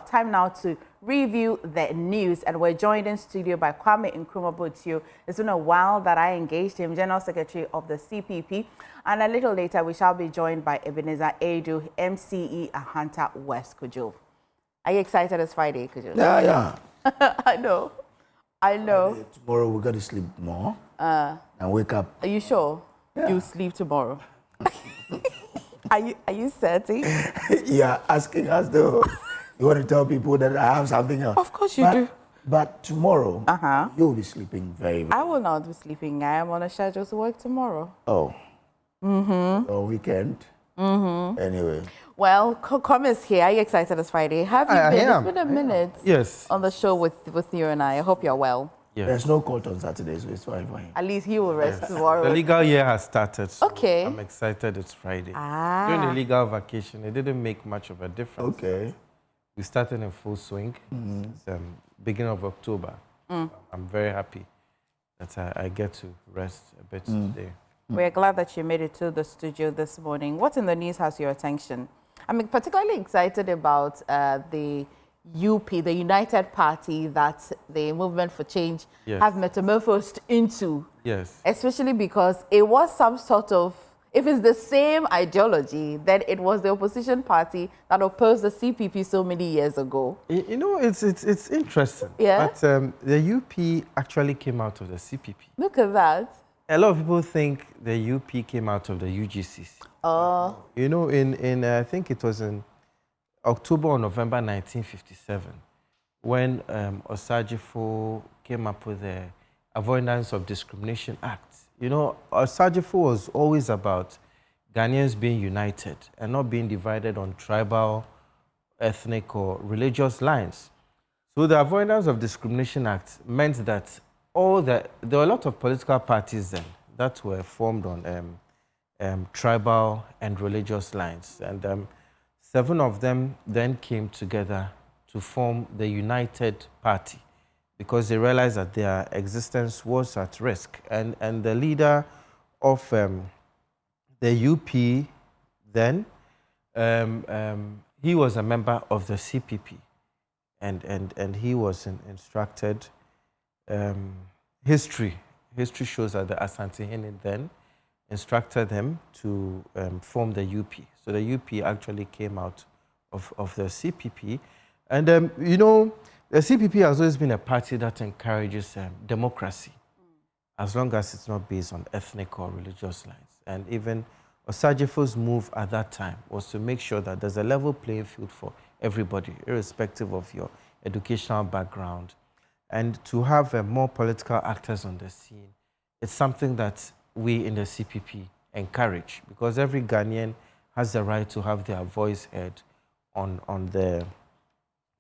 12. Time now to review the news, and we're joined in studio by Kwame Nkrumah. It's been a while that I engaged him, General Secretary of the CPP, and a little later we shall be joined by Ebenezer Aidoo, MCE Ahanta West Kojo. Are you excited? It's Friday, Kojo? Yeah. I know. Friday, tomorrow we got to sleep more and wake up. Are you sure? Yeah. You'll sleep tomorrow. Are you certain? Yeah, asking us though. You want to tell people that I have something else? Of course you do. But tomorrow, you'll be sleeping very well. I will not be sleeping. I am on a schedule to work tomorrow. Oh. Oh, weekend. Anyway. Well, Kwame is here. Are you excited it's Friday? Have you been? It's been a minute. Yes. On the show with you and I. I hope you're well. Yes. There's no court on Saturday, so it's fine for him. At least he will rest tomorrow. The legal year has started, so okay. I'm excited it's Friday. During the legal vacation, it didn't make much of a difference. Okay. We started in full swing since beginning of October. I'm very happy that I get to rest a bit today. We're glad that you made it to the studio this morning. What in the news has your attention? I'm particularly excited about the UP, the United Party that the Movement for Change have metamorphosed into. Yes. Especially because it was some sort of, if it's the same ideology, then it was the opposition party that opposed the CPP so many years ago. You know, it's interesting. Yeah. But the UP actually came out of the CPP. Look at that. A lot of people think the UP came out of the UGCC. Oh. You know, in I think it was in October or November 1957, when Osajifo came up with the Avoidance of Discrimination Act. You know, Osajifo was always about Ghanaians being united and not being divided on tribal, ethnic, or religious lines. So the Avoidance of Discrimination Act meant that there were a lot of political parties then that were formed on tribal and religious lines. And 7 of them then came together to form the United Party because they realized that their existence was at risk. And the leader of the UP then, he was a member of the CPP. And he was instructed, history shows that the Asantehene then instructed them to form the UP. So the UP actually came out of the CPP. And, you know, the CPP has always been a party that encourages democracy, as long as it's not based on ethnic or religious lines. And even Osajifo's move at that time was to make sure that there's a level playing field for everybody, irrespective of your educational background. And to have more political actors on the scene, it's something that we in the CPP encourage, because every Ghanaian has the right to have their voice heard on the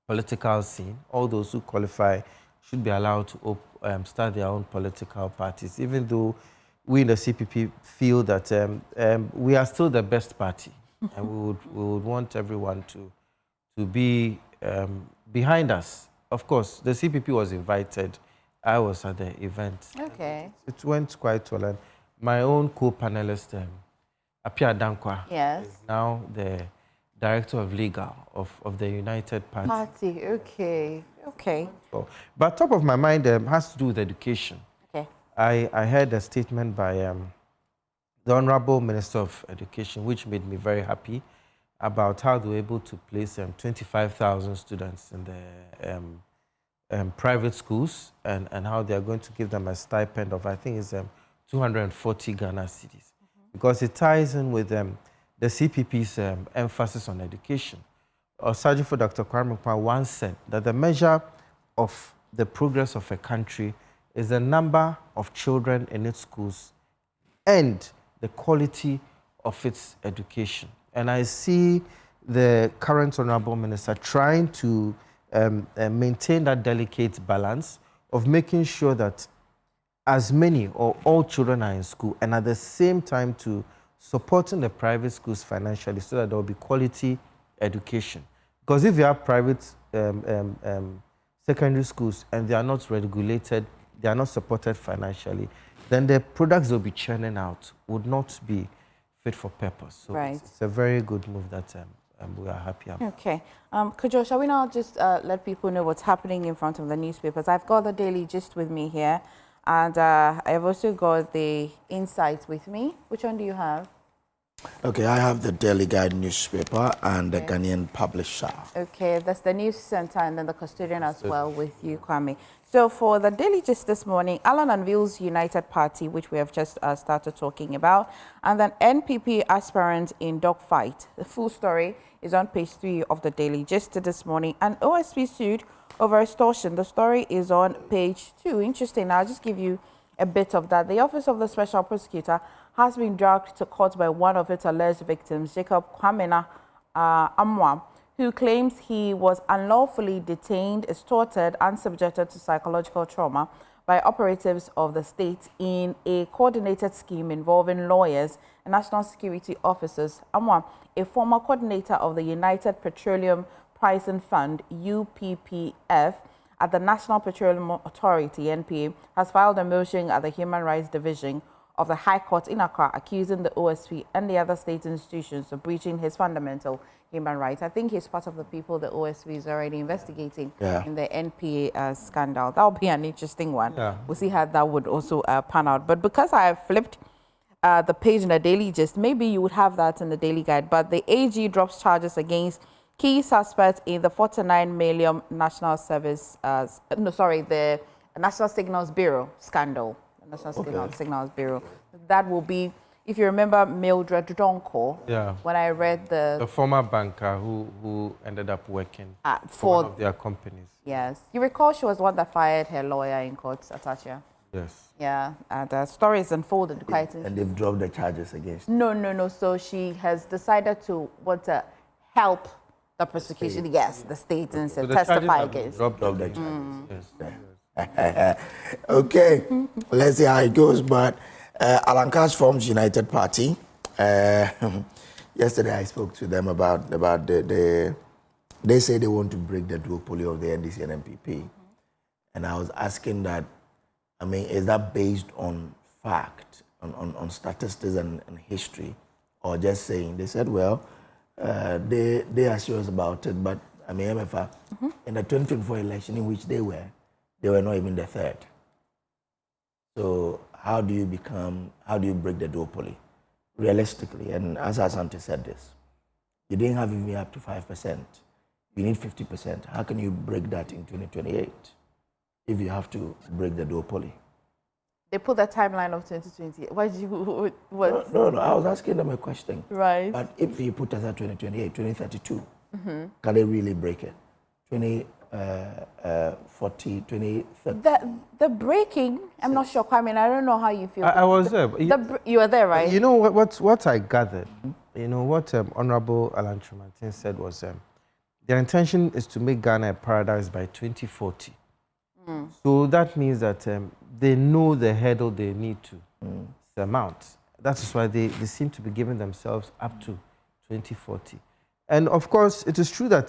political scene. All those who qualify should be allowed to start their own political parties, even though we in the CPP feel that we are still the best party, and we would want everyone to be behind us. Of course, the CPP was invited. I was at the event. Okay. It went quite well. And my own co-panelist, Apia Dankwa, is now the Director of Legal of the United Party. Okay. So, but top of my mind has to do with education. Okay. I heard a statement by the Honorable Minister of Education, which made me very happy, about how they were able to place 25,000 students in the private schools, and how they are going to give them a stipend of, I think it's 240 Ghana cedis, because it ties in with the CPP's emphasis on education. Osajifo Dr. Kwame Nkrumah once said that the measure of the progress of a country is the number of children in its schools and the quality of its education. And I see the current Honorable Minister trying to maintain that delicate balance of making sure that as many or all children are in school, and at the same time to supporting the private schools financially so that there will be quality education. Because if you have private secondary schools and they are not regulated, they are not supported financially, then the products they'll be churning out would not be fit for purpose. So it's a very good move that we are happy about. Okay. Kojo, shall we now just let people know what's happening in front of the newspapers? I've got the Daily Gist with me here, and I've also got the Insights with me. Which one do you have? Okay, I have the Daily Guide newspaper and the Ghanaian Publisher. Okay, that's the News Center and then the Custodian as well with you, Kwame. So for the Daily Gist this morning, Alan unveils United Party, which we have just started talking about, and then NPP aspirant in dogfight. The full story is on page 3 of the Daily Gist this morning, and OSP sued over extortion. The story is on page 2. Interesting. I'll just give you a bit of that. The Office of the Special Prosecutor has been dragged to court by one of its alleged victims, Jacob Kwamena Amwa, who claims he was unlawfully detained, extorted, and subjected to psychological trauma by operatives of the state in a coordinated scheme involving lawyers and national security officers. Amwa, a former coordinator of the United Petroleum Pricing Fund, UPPF, at the National Petroleum Authority, NPA, has filed a motion at the Human Rights Division of the High Court in Accra, accusing the OSP and the other state institutions of breaching his fundamental human rights. I think he's part of the people the OSP is already investigating in the NPA scandal. That'll be an interesting one. We'll see how that would also pan out. But because I have flipped the page in the Daily Gist, maybe you would have that in the Daily Guide. But the AG drops charges against key suspects in the 49 million National Service, the National Signals Bureau scandal. National Signals Bureau. That will be, if you remember Mildred Donko, when I read the former banker who ended up working for one of their companies. Yes. You recall she was one that fired her lawyer in court, Atacha? Yes. Yeah, and the story is unfolded quite. And they've dropped the charges against her. No. So she has decided to want to help the prosecution, the state, and so testify against. Drop the charges. Yes. Okay, let's see how it goes. But Alan Cash forms United Party. Yesterday I spoke to them about they say they want to break the duopoly of the NDC and MPP. And I was asking that, I mean, is that based on fact, on statistics and history, or just saying? They said, well, they are serious about it, but I mean, MFA, in the 2024 election in which they were not even the third. So how do you break the duopoly realistically? And as Asante said this, you didn't have even up to 5%. You need 50%. How can you break that in 2028 if you have to break the duopoly? They put the timeline of 2020. Why did you, what? No, I was asking them a question. Right. But if you put us at 2028, 2032, can they really break it? 40, 20, 30. The breaking, I'm not sure, Kwame, I don't know how you feel. I was there. You were there, right? You know what I gathered, you know, what Honorable Alan Tremartin said was their intention is to make Ghana a paradise by 2040. So that means that they know the hurdle they need to surmount. That is why they seem to be giving themselves up to 2040. And of course, it is true that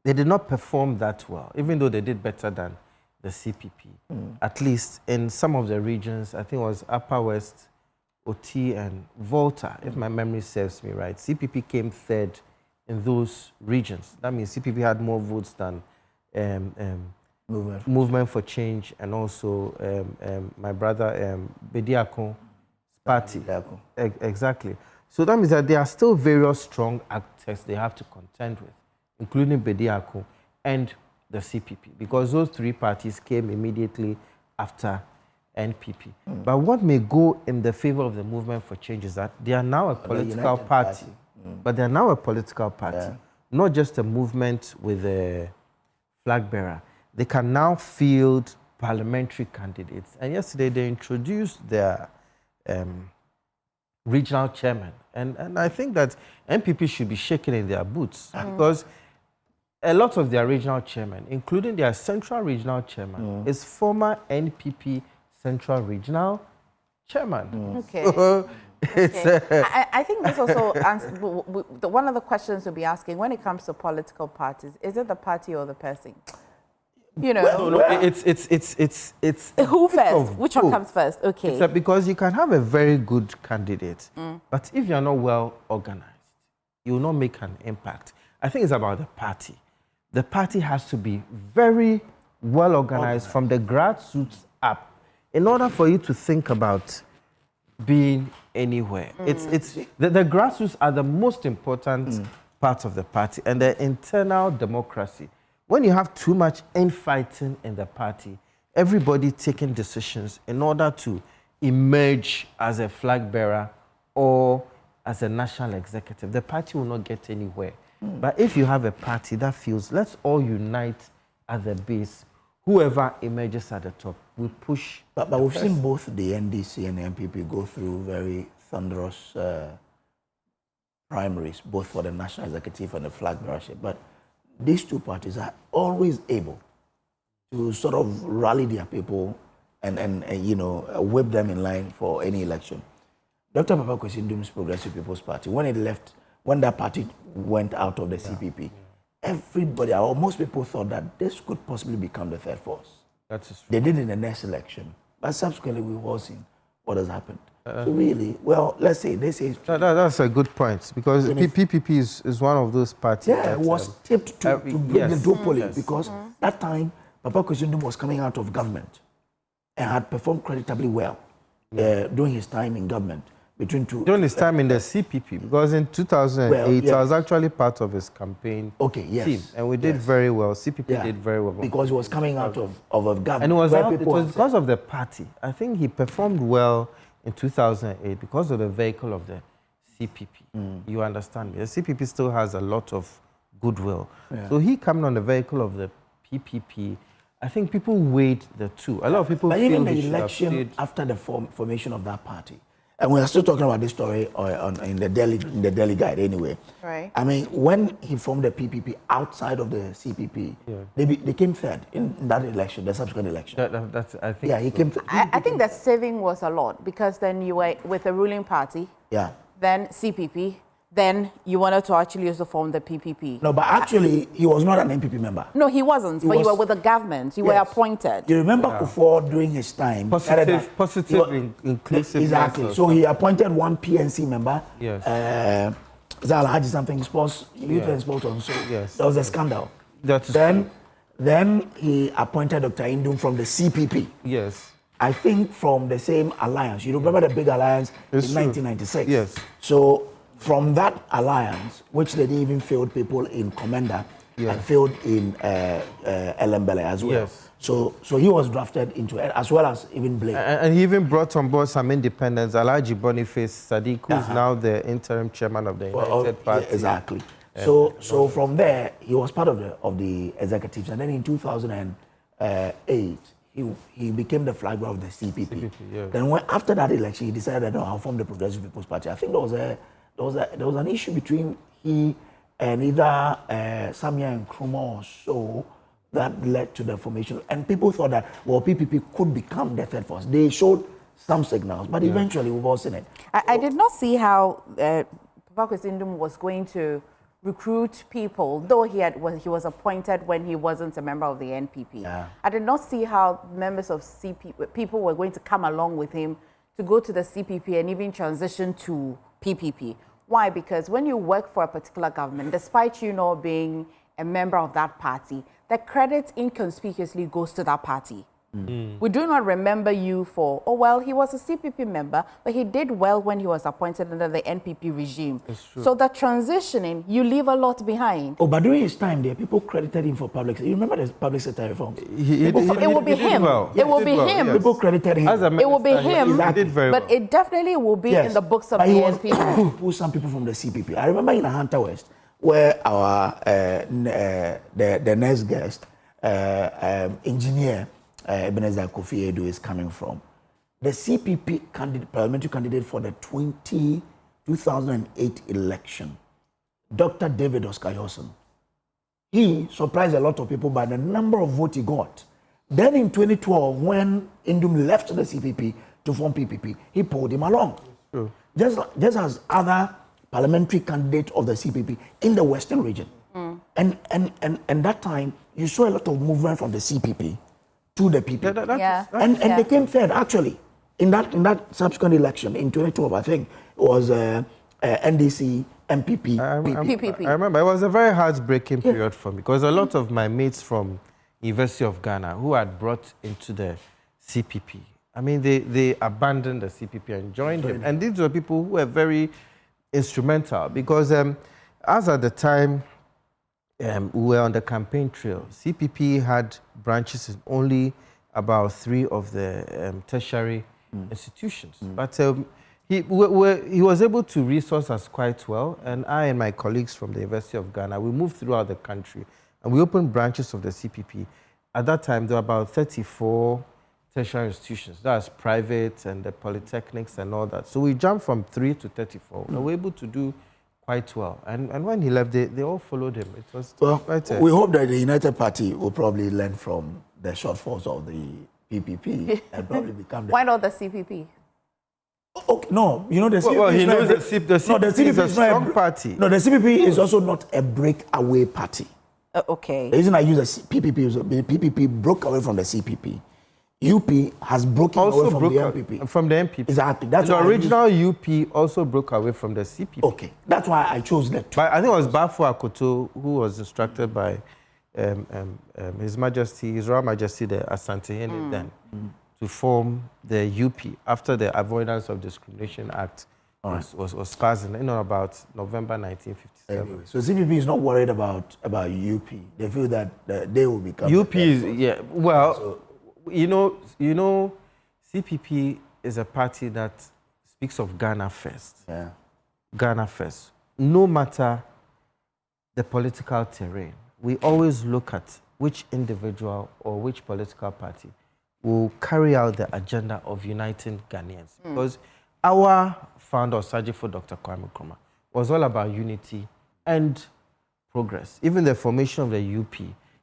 they did not perform that well, even though they did better than the CPP. At least in some of the regions, I think it was Upper West, OT, and Volta, if my memory serves me right. CPP came third in those regions. That means CPP had more votes than Movement for Change, and also my brother Bediako's party. Exactly. So that means that there are still various strong actors they have to contend with, including Bediako and the CPP, because those three parties came immediately after NPP. But what may go in the favor of the Movement for Change is that they are now a political party. But they are now a political party, not just a movement with a flag bearer. They can now field parliamentary candidates. And yesterday they introduced their regional chairman. And I think that NPP should be shaken in their boots because a lot of their regional chairmen, including their central regional chairman, is former NPP central regional chairman. Okay. So I think this also answers one of the questions we'll be asking when it comes to political parties: is it the party or the person? You know, no, it's who first? Which one comes first? Okay. It's because you can have a very good candidate, but if you're not well organized, you will not make an impact. I think it's about the party. The party has to be very well organized from the grassroots up in order for you to think about being anywhere. The grassroots are the most important part of the party, and the internal democracy. When you have too much infighting in the party, everybody taking decisions in order to emerge as a flag bearer or as a national executive, the party will not get anywhere. But if you have a party that feels, let's all unite at the base, whoever emerges at the top, we push. But we've seen both the NDC and the MPP go through very thunderous primaries, both for the national executive and the flag bearership. But these two parties are always able to sort of rally their people and you know, whip them in line for any election. Dr. Papa Kwesi Ndumi's Progressive People's Party, when that party went out of the CPP, everybody, or most people thought that this could possibly become the third force. That's true. They did in the next election, but subsequently we've all seen what has happened. So really, well, let's say, they say... That's a good point, because PPP is one of those parties. Yeah, it was tipped to bring the duopoly, because that time, Papa Kwesi Ndum was coming out of government and had performed creditably well during his time in government. During his time in the CPP, because in 2008, I was actually part of his campaign team, and we did very well. CPP did very well. Because he was coming out of a government. And it was because of the party. I think he performed well in 2008 because of the vehicle of the CPP. You understand me? The CPP still has a lot of goodwill. So he coming on the vehicle of the PPP, I think people weighed the two. A lot of people feel even the election after the formation of that party, and we are still talking about this story in the Delhi Guide anyway. Right. I mean, when he formed the PPP outside of the CPP, they came third in that election, the subsequent election. I think. Yeah, he came. I think the saving was a lot, because then you were with the ruling party. Yeah. Then CPP. Then you wanted to actually also form the PPP. No, but actually, he was not an MPP member. No, he wasn't. But you were with the government. You were appointed. You remember Kufuor during his time? Positive, inclusive. Exactly. So he appointed one PNC member. Yes. Zalhaji something sports, youth and sports on. So there was a scandal. Then he appointed Dr. Indum from the CPP. Yes. I think from the same alliance. You remember the big alliance in 1996? Yes. So from that alliance, which they even failed people in Commander and failed in Elembele as well. Yes. So he was drafted into it, as well as even Blake. And he even brought on board some independents, Alhaji Boniface Sadiq, who is now the interim chairman of the United Party. Yeah, exactly. So from there, he was part of the executives. And then in 2008, he became the flag bearer of the CPP. Then after that election, he decided, no, I'll form the Progressive People's Party. I think there was an issue between he and either Sammy and Nkrumah or so that led to the formation. And people thought that, well, PPP could become the third force. They showed some signals, but eventually we've all seen it. I did not see how Papa Kwesi Ndum was going to recruit people, though he was appointed when he wasn't a member of the NPP. I did not see how members of people were going to come along with him to go to the CPP and even transition to PPP. Why? Because when you work for a particular government, despite you not being a member of that party, the credit inconspicuously goes to that party. We do not remember you for, oh, well, he was a CPP member, but he did well when he was appointed under the NPP regime. So the transitioning, you leave a lot behind. Oh, but during his time there, people credited him for public sector. You remember the public sector reforms? It will be him. It will be him. People credited him. It will be him, but it definitely will be in the books of the NPP. Pull some people from the CPP. I remember in Ahanta West, where our the next guest, engineer, Ebenezer Aidoo is coming from. The CPP parliamentary candidate for the 2008 election, Dr. David Oscar Yawson, he surprised a lot of people by the number of votes he got. Then in 2012, when Indum left the CPP to form PPP, he pulled him along. Just as other parliamentary candidates of the CPP in the Western region. And that time, you saw a lot of movement from the CPP to the people. And they came third, actually, in that subsequent election in 2012. I think it was NDC, MPP. PPP. I remember it was a very heartbreaking period for me because a lot of my mates from University of Ghana who had brought into the CPP, I mean, they abandoned the CPP and joined him. And these were people who were very instrumental because as at the time we were on the campaign trail, CPP had branches in only about 3 of the tertiary institutions. But he was able to resource us quite well, and I and my colleagues from the University of Ghana, we moved throughout the country, and we opened branches of the CPP. At that time, there were about 34 tertiary institutions. That's private and the polytechnics and all that. So we jumped from 3 to 34. We were able to do quite well. And when he left, they all followed him. It was quite we hope that the United Party will probably learn from the shortfalls of the PPP and probably become the... Why not the CPP? Okay, no, you know the CPP. Well, he knows the CPP is a strong party. No, the CPP is also not a breakaway party. Okay. The reason I use the PPP is the PPP broke away from the CPP. UP has broken away from the MPP. From the MPP. Exactly. That's the original UP also broke away from the CPP. Okay, that's why I chose that. But I think it was Bafo Akoto who was instructed by His Majesty, His Royal Majesty, the Asante then, to form the UP after the Avoidance of Discrimination Act was passed in about November 1957. Anyway, so CPP is not worried about UP. They feel that they will become... UP is, yeah, well... So, you know, CPP is a party that speaks of Ghana first. Yeah. Ghana first. No matter the political terrain, we always look at which individual or which political party will carry out the agenda of uniting Ghanaians. Because our founder, Sajifo Dr. Kwame Nkrumah, was all about unity and progress. Even the formation of the UP,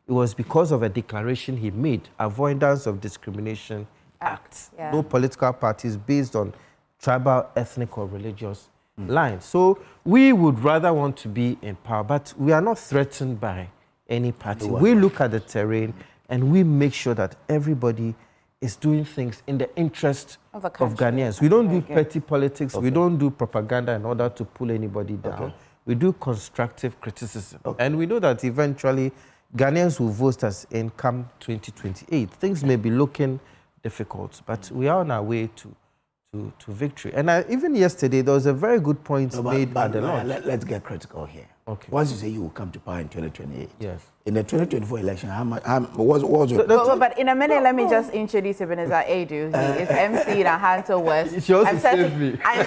it was because of a declaration he made, Avoidance of Discrimination Act. Yeah. No political parties based on tribal, ethnic, or religious lines. So we would rather want to be in power, but we are not threatened by any party. We look at the terrain and we make sure that everybody is doing things in the interest of Ghanaians. We don't do petty politics. We don't do propaganda in order to pull anybody down. We do constructive criticism. And we know that eventually Ghanaians will vote us in come 2028. Things may be looking difficult, but we are on our way to victory. And even yesterday, there was a very good point made at the launch. Let's get critical here. Okay. Once you say you will come to power in 2028, yes. In the 2024 election, what was your... But in a minute, let me just introduce Ebenezer Aidoo. He is MC in Ahanto West. She also saved me. I'm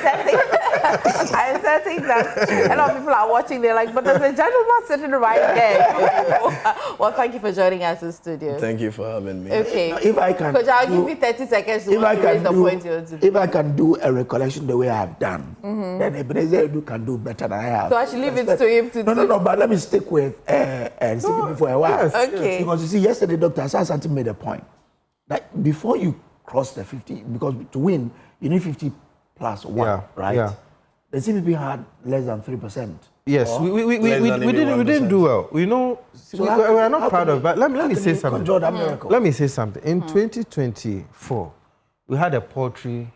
certain that a lot of people are watching. They're like, but there's a gentleman sitting right there. Well, thank you for joining us in the studio. Thank you for having me. Okay. If I can... Coach, I'll give you 30 seconds to raise the point you want to do. If I can do a recollection the way I have done, then Ebenezer Aidoo can do better than I have. So I should leave it to him to do. No, but let me stick with CPP for a while. Yes. Okay. Because you see, yesterday, Dr. Asante made a point that before you cross the 50, because to win, you need 50 plus 1, right? Yeah. The CPP had less than 3%. Yes, we didn't do well. We know, we are not proud of it, but let me say something. Let me say something. In 2024, we had a paltry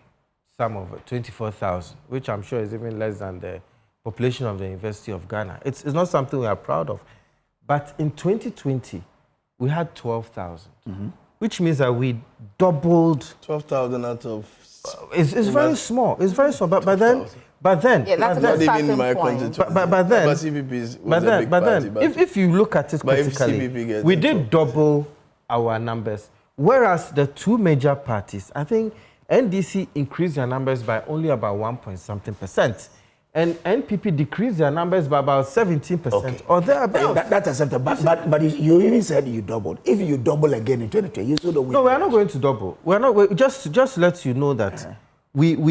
sum of 24,000, which I'm sure is even less than the population of the University of Ghana. It's not something we are proud of. But in 2020, we had 12,000, which means that we doubled. 12,000 out of... It's very small. It's very small. But then, yeah, that's not even my point. But then, if you look at it critically, we did double our numbers. Whereas the two major parties, I think NDC increased their numbers by only about 1.something%. And NPP decreased their numbers by about 17% or thereabouts. That's acceptable. But you even said you doubled. If you double again in 2020, you still don't win. No, we are not going to double. We are not. Just let you know that we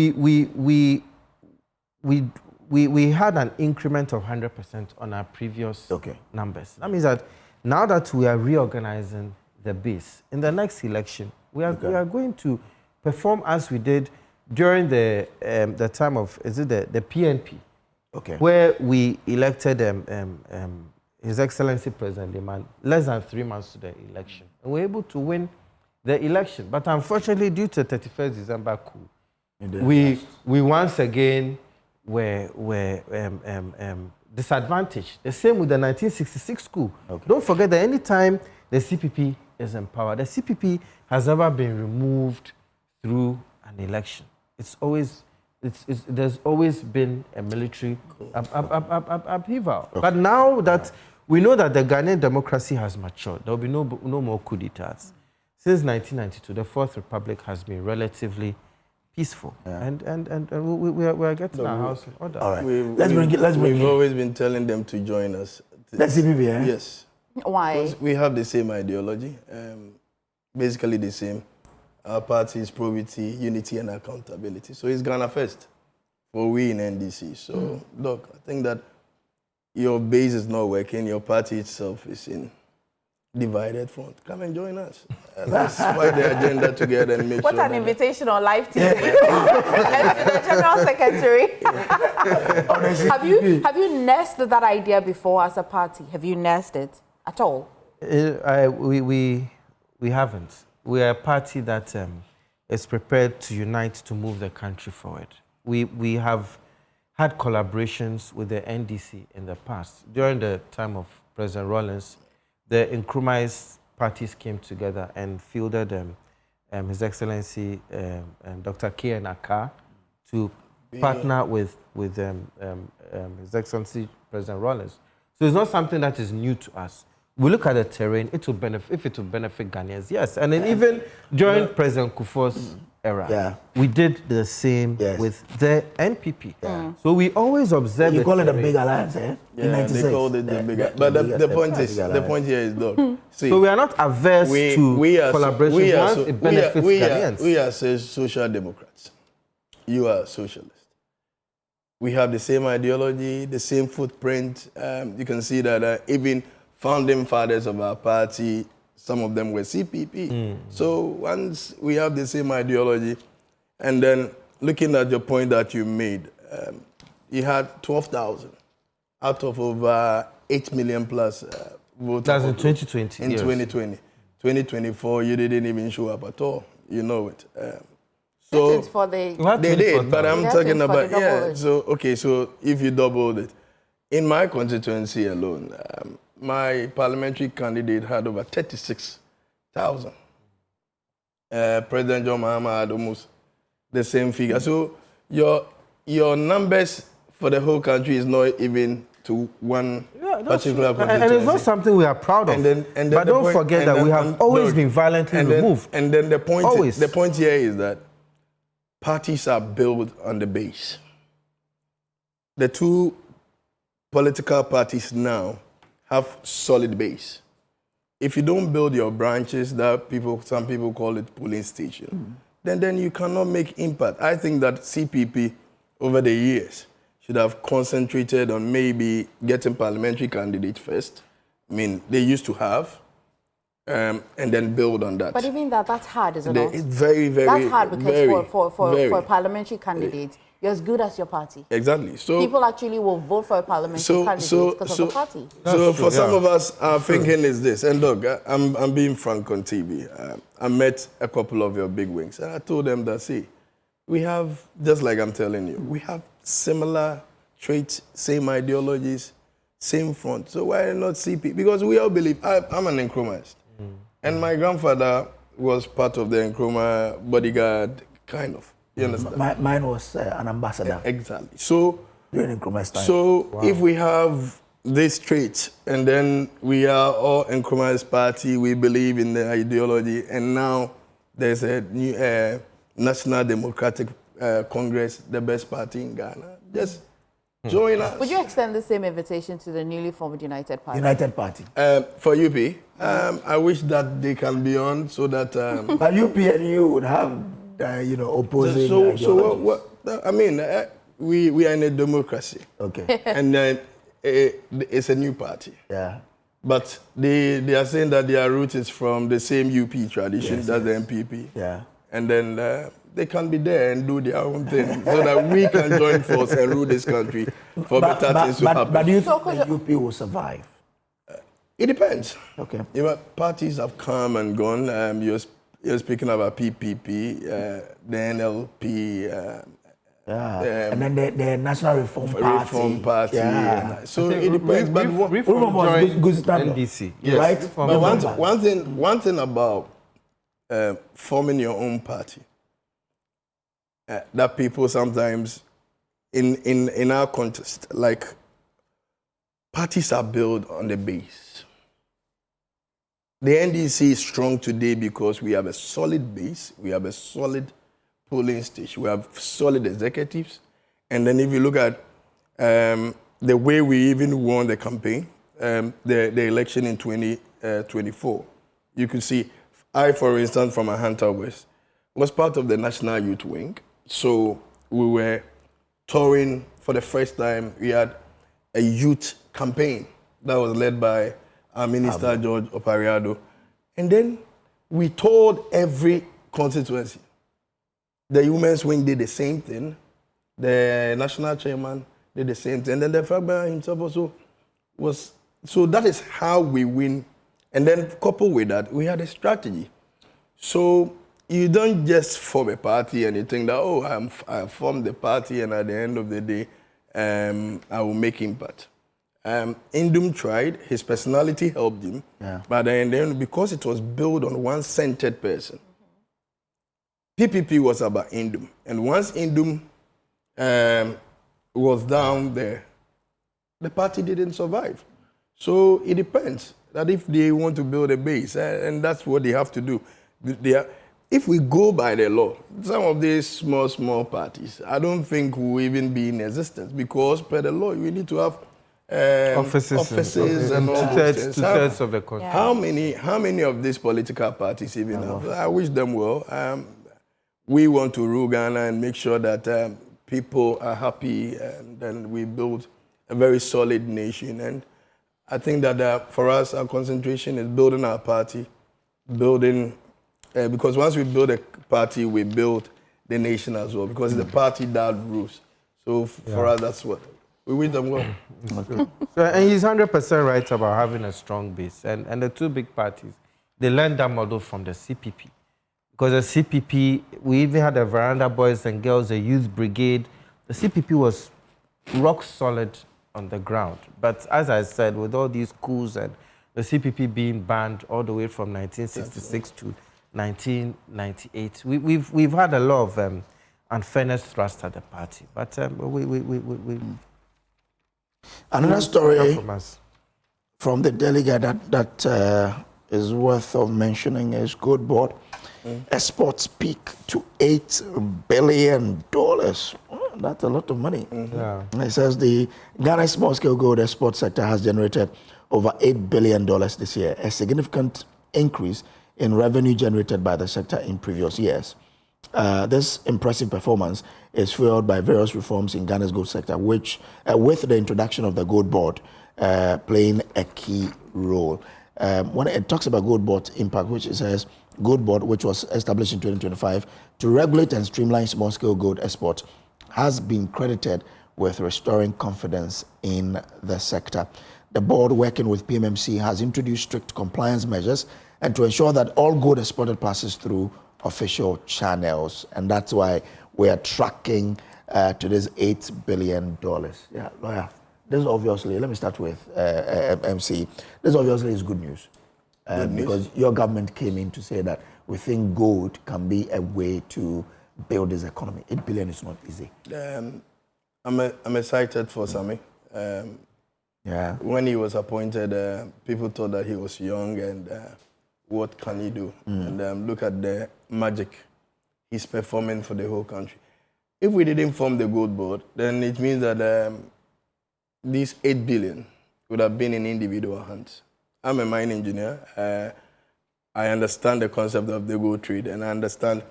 had an increment of 100% on our previous numbers. That means that now that we are reorganizing the base in the next election, we are going to perform as we did during the time of, is it the PNP, where we elected His Excellency President Liman less than 3 months to the election. And we were able to win the election. But unfortunately, due to the 31st December coup, we once again were disadvantaged. The same with the 1966 coup. Okay. Don't forget that any time the CPP is in power, the CPP has never been removed through an election. There's always been a military upheaval. Okay. But now that we know that the Ghanaian democracy has matured, there will be no more coup d'etats. Since 1992, the Fourth Republic has been relatively peaceful, and we are getting our house in order. All right, we've always been telling them to join us. That's CPP, eh? Yes. Why? Because we have the same ideology, basically the same. Our party is probity, unity, and accountability. So it's Ghana first for we in NDC. So look, I think that your base is not working. Your party itself is in divided front. Come and join us. Let's fight the agenda together and make What sure. What an invitation on live TV. The General Secretary. Have you nursed that idea before as a party? Have you nursed it at all? We haven't. We are a party that is prepared to unite to move the country forward. We have had collaborations with the NDC in the past. During the time of President Rawlings, the Nkrumah's parties came together and fielded His Excellency Dr. K. Naka to partner with His Excellency President Rawlings. So it's not something that is new to us. We look at the terrain, it will benefit, if it will benefit Ghanaians, yes. And then even during President Kufuor's era, we did the same with the NPP. So we always observe. You call it a big alliance, eh? Yeah, they called it the big. But the point here is, look. See, so we are not averse to collaboration once it benefits Ghanaians. We are social democrats. You are socialist. We have the same ideology, the same footprint. You can see that even founding fathers of our party, some of them were CPP. So once we have the same ideology, and then looking at your point that you made, you had 12,000 out of over 8 million plus voters. That's in 2020. In 2020. 2024, you didn't even show up at all. You know it. So for the they did, but I'm talking about, so, okay, so if you doubled it, in my constituency alone, my parliamentary candidate had over 36,000. President John Mahama had almost the same figure. So your numbers for the whole country is not even to one particular constituency. And it's not something we are proud of. But don't forget that we have always been violently removed. And then the point here is that parties are built on the base. The two political parties now have solid base. If you don't build your branches, some people call it polling station, then you cannot make impact. I think that CPP over the years should have concentrated on maybe getting parliamentary candidates first. I mean, they used to have, and then build on that. But even that's hard, isn't it? It's very, very That's hard because for parliamentary candidates, you're as good as your party. Exactly. So people actually will vote for a parliamentary candidate because of the party. So for some of us, our thinking is this. And look, I'm being frank on TV. I met a couple of your big wings, and I told them that, see, we have, just like I'm telling you, we have similar traits, same ideologies, same front. So why not CP? Because we all believe, I'm an Nkrumahist. And my grandfather was part of the Nkrumah bodyguard, kind of. You understand? Mine was an ambassador. Exactly. So during Nkrumah's time. So if we have this trait, and then we are all Nkrumah's party, we believe in the ideology, and now there's a new National Democratic Congress, the best party in Ghana. Just join us. Would you extend the same invitation to the newly formed United Party? United Party. For UP, I wish that they can be on so that. But UP and you would have, opposing. So what? I mean, we are in a democracy. Okay. And then it's a new party. Yeah. But they are saying that their root is from the same UP tradition, that's the MPP. Yeah. And then they can be there and do their own thing so that we can join forces and rule this country for better things to happen. But do you think the UP will survive? It depends. Okay. Parties have come and gone. You're speaking about PPP, the NLP, Yeah. And then the National Reform Party. Yeah. So it depends. But Reform was good start. NDC. Yes. Right? But one thing about forming your own party that people sometimes in our context, like, parties are built on the base. The NDC is strong today because we have a solid base, we have a solid polling station, we have solid executives. And then if you look at the way we even won the campaign, the election in 2024, you could see, I, for instance, from Ahanta West, was part of the National Youth Wing. So we were touring for the first time. We had a youth campaign that was led by our Minister George Opariado. And then we toured every constituency. The Women's Wing did the same thing. The National Chairman did the same thing. And then the Fagba himself also was. So that is how we win. And then coupled with that, we had a strategy. So you don't just form a party and you think that, oh, I formed the party and at the end of the day, I will make impact. Indum tried, his personality helped him, but then because it was built on one centered person, PPP was about Indum. And once Indum was down there, the party didn't survive. So it depends that if they want to build a base, and that's what they have to do. If we go by the law, some of these small parties, I don't think will even be in existence because per the law, we need to have offices and all two-thirds of the country. How many of these political parties even have? I wish them well. We want to rule Ghana and make sure that people are happy, and then we build a very solid nation. And I think that for us, our concentration is building our party, because once we build a party, we build the nation as well, because it's the party that rules. So for us, that's what. We wish them well. So, and he's 100% right about having a strong base. And the two big parties, they learned that model from the CPP. Because the CPP, we even had the Veranda Boys and Girls, the Youth Brigade. The CPP was rock solid on the ground. But as I said, with all these coups and the CPP being banned all the way from 1966 to 1998, we've had a lot of unfairness thrust at the party. But another story from the delegate that is worth of mentioning is GoldBod. Exports peak to $8 billion. Oh, that's a lot of money. It says the Ghana small-scale gold export sector has generated over $8 billion this year, a significant increase in revenue generated by the sector in previous years. This impressive performance is fueled by various reforms in Ghana's gold sector, which, with the introduction of the GoldBod playing a key role. When it talks about GoldBod's impact, which it says GoldBod, which was established in 2025 to regulate and streamline small-scale gold export, has been credited with restoring confidence in the sector. The board, working with PMMC, has introduced strict compliance measures and to ensure that all gold exported passes through official channels, and that's why we are tracking to this $8 billion. Yeah, lawyer. This is obviously, let me start with MC. This obviously is good news. Because your government came in to say that we think gold can be a way to build this economy. $8 billion is not easy. I'm excited for Sammy. When he was appointed, people thought that he was young and what can he do? And look at the magic he's performing for the whole country. If we didn't form the GoldBod, then it means that these $8 billion would have been in individual hands. I'm a mine engineer. I understand the concept of the gold trade, and I understand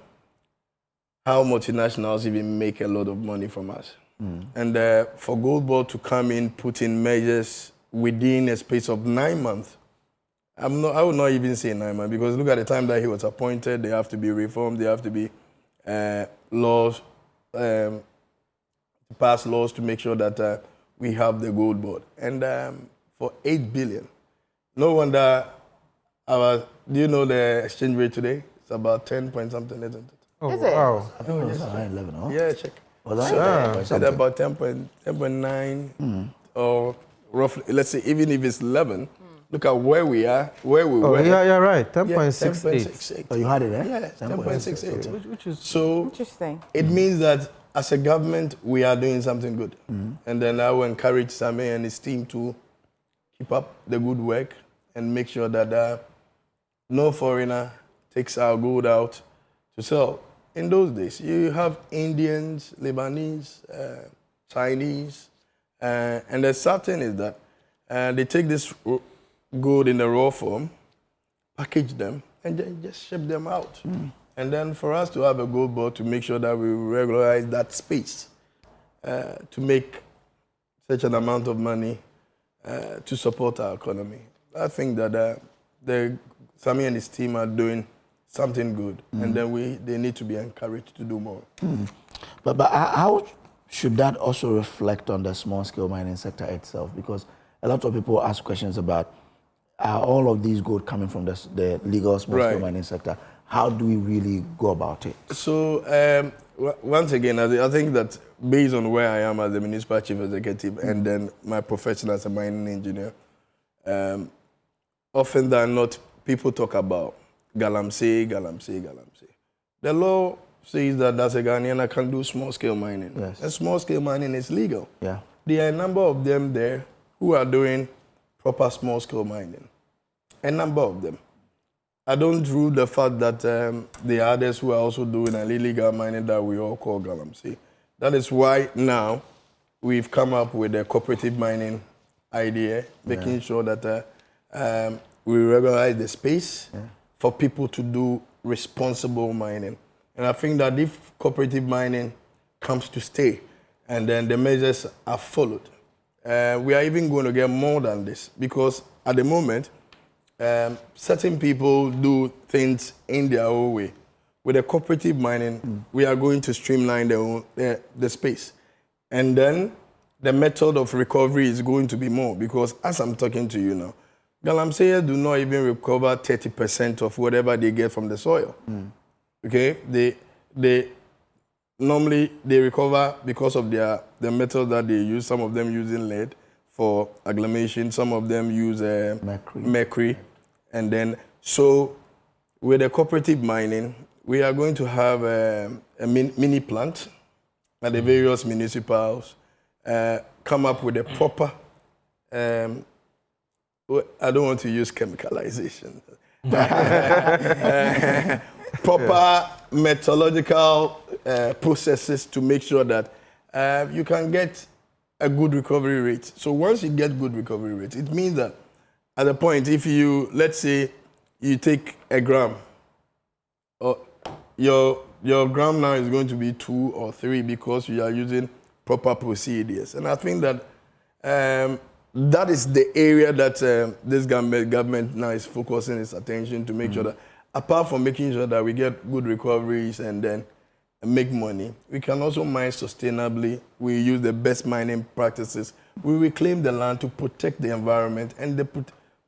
how multinationals even make a lot of money from us. And for GoldBod to come in, put in measures within a space of 9 months, I would not even say 9 months, because look at the time that he was appointed. They have to be reformed. They have to be laws, pass laws to make sure that we have the GoldBod. And for $8 billion, no wonder. Do you know the exchange rate today? It's about 10 point something, isn't it? Oh, is it? wow. I think it's 11, huh? Yeah, check. Was that about 10.9 or roughly, let's say, even if it's 11, look at where we are, where we were. Yeah, you're right. 10.68. 10.68. Oh, you had it, eh? Yeah, 10.68. Which is so interesting. It means that as a government, we are doing something good. And then I will encourage Sammy and his team to keep up the good work and make sure that no foreigner takes our gold out to sell. In those days, you have Indians, Lebanese, Chinese, and the sad thing is that they take this gold in the raw form, package them, and then just ship them out. And then for us to have a GoldBod to make sure that we regularize that space to make such an amount of money to support our economy. I think that Sammy and his team are doing something good, and then they need to be encouraged to do more. But how should that also reflect on the small-scale mining sector itself? Because a lot of people ask questions about all of these gold coming from the legal small-scale mining sector. How do we really go about it? So once again, I think that based on where I am as the municipal chief executive and then my profession as a mining engineer, often than not, people talk about galamsey. The law says that as a Ghanaian, I can do small-scale mining. Yes. And small-scale mining is legal. Yeah. There are a number of them there who are doing proper small-scale mining. A number of them. I don't rule the fact that there are others who are also doing an illegal mining that we all call galamsey. That is why now we've come up with a cooperative mining idea, making sure that we regularize the space for people to do responsible mining. And I think that if cooperative mining comes to stay and then the measures are followed, we are even going to get more than this, because at the moment, certain people do things in their own way. With the cooperative mining, we are going to streamline the space. And then the method of recovery is going to be more, because as I'm talking to you now, galamseyers do not even recover 30% of whatever they get from the soil. Okay? They normally recover because of the method that they use. Some of them using lead for agglomeration, some of them use mercury. And then, so with the cooperative mining, we are going to have a mini plant at the various municipals, come up with a proper, I don't want to use chemicalization, proper methodological processes to make sure that you can get a good recovery rate. So once you get good recovery rate, it means that at the point, if you, let's say, you take a gram, or your gram now is going to be 2 or 3 because you are using proper procedures. And I think that that is the area that this government now is focusing its attention to make sure that, apart from making sure that we get good recoveries and then make money, we can also mine sustainably. We use the best mining practices. We reclaim the land to protect the environment and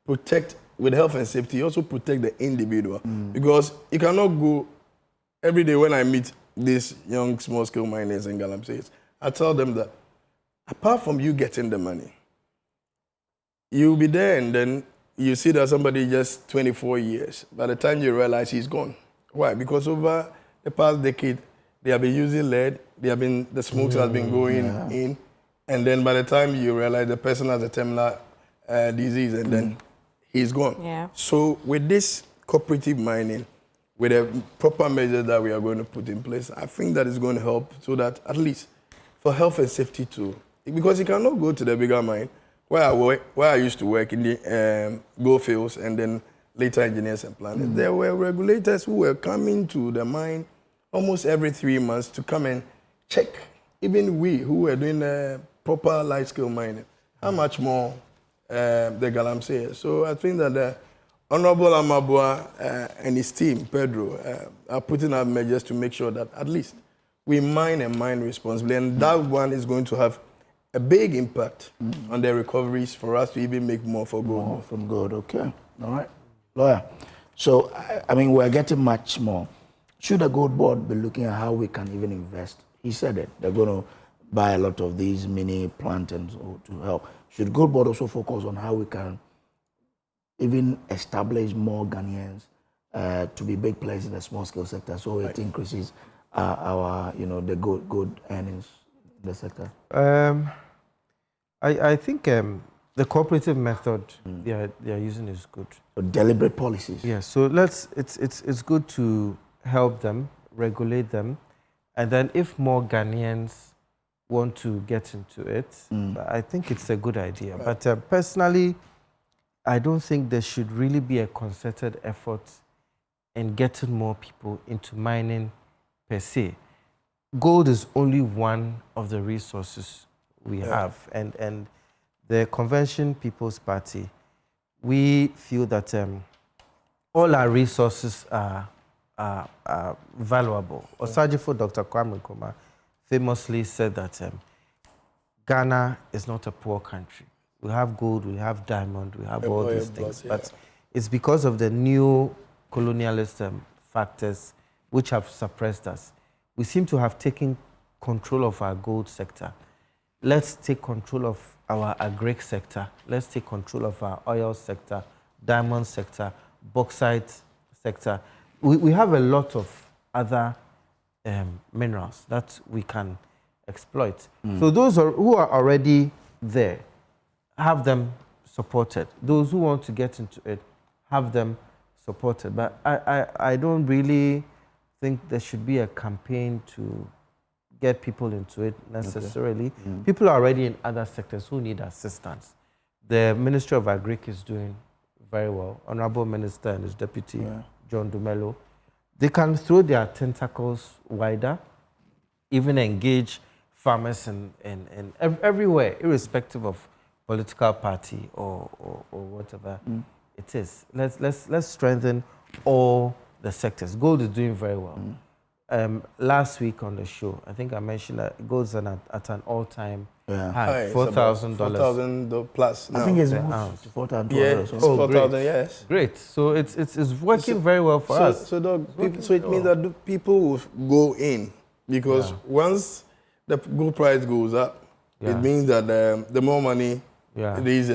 protect, with health and safety, also protect the individual. Because you cannot go, every day when I meet these young small-scale miners in galamseyers, I tell them that apart from you getting the money, you'll be there and then you see that somebody just 24 years. By the time you realize he's gone. Why? Because over the past decade, they have been using lead, the smoke has been going in, and then by the time you realize the person has a terminal disease and then he's gone. Yeah. So with this cooperative mining, with the proper measures that we are going to put in place, I think that is going to help so that at least for health and safety too. Because you cannot go to the bigger mine where I used to work in the gold fields and then later engineers and planners. There were regulators who were coming to the mine almost every 3 months to come and check, even we who were doing proper large-scale mining, how much more the galamsey. So I think that the Honorable Amabua and his team, Pedro, are putting out measures to make sure that at least we mine and mine responsibly. And that one is going to have a big impact on the recoveries for us to even make more for gold. More from gold, okay. All right. Lawyer, so, I mean, we're getting much more. Should a GoldBod be looking at how we can even invest he said it. They're going to buy a lot of these mini plantains to help. Should GoldBod also focus on how we can even establish more Ghanaians to be big players in the small scale sector, so it increases our, the good earnings in the sector? I think the cooperative method they are using is good. So deliberate policies. Yeah. So it's good to help them, regulate them, and then if more Ghanaians want to get into it, I think it's a good idea. But personally, I don't think there should really be a concerted effort in getting more people into mining per se. Gold is only one of the resources we have, and the Convention People's Party, we feel that all our resources are valuable. Osajifo Dr. Kwame Nkrumah famously said that Ghana is not a poor country. We have gold, we have diamond, we have all these things, but it's because of the new colonialist factors which have suppressed us. We seem to have taken control of our gold sector. Let's take control of our agric sector. Let's take control of our oil sector, diamond sector, bauxite sector. We have a lot of other minerals that we can exploit. So those who are already there, have them supported. Those who want to get into it, have them supported. But I don't really think there should be a campaign to get people into it necessarily. People are already in other sectors who need assistance. The Ministry of Agric is doing very well. Honorable Minister and his deputy, John Dumelo, they can throw their tentacles wider, even engage farmers in everywhere, irrespective of political party or whatever it is. Let's strengthen all the sectors. Gold is doing very well. Last week on the show, I think I mentioned that gold's at an all-time high, $4,000. $4,000 plus now. I think it's moved to $4,000. Yeah, it's 4,000, yes. Great. So it's working very well for us. So it means that people will go in, because once the gold price goes up, it means that the more money these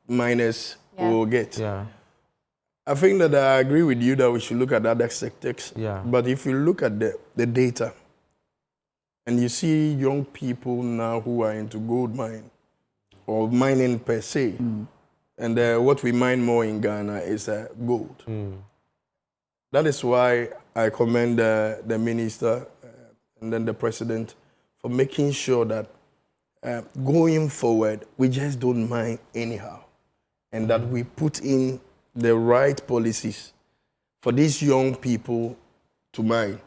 miners will get. I think that I agree with you that we should look at other sectors. But if you look at the data, and you see young people now who are into gold mine or mining per se, and what we mine more in Ghana is gold. That is why I commend the minister and then the president for making sure that going forward, we just don't mine anyhow, and that we put in the right policies for these young people to mine.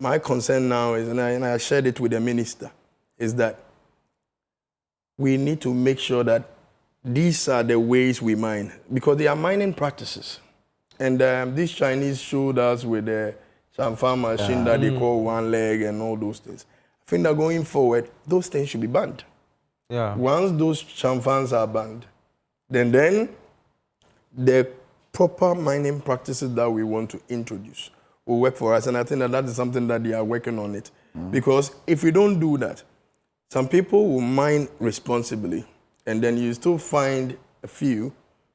My concern now is, and I shared it with the minister, is that we need to make sure that these are the ways we mine, because they are mining practices. And these Chinese showed us with the Chamfa machine that they call one leg and all those things. I think that going forward, those things should be banned. Once those Chamfans are banned, then the proper mining practices that we want to introduce will work for us. And I think that is something that they are working on it. Because if we don't do that, some people will mine responsibly, and then you still find a few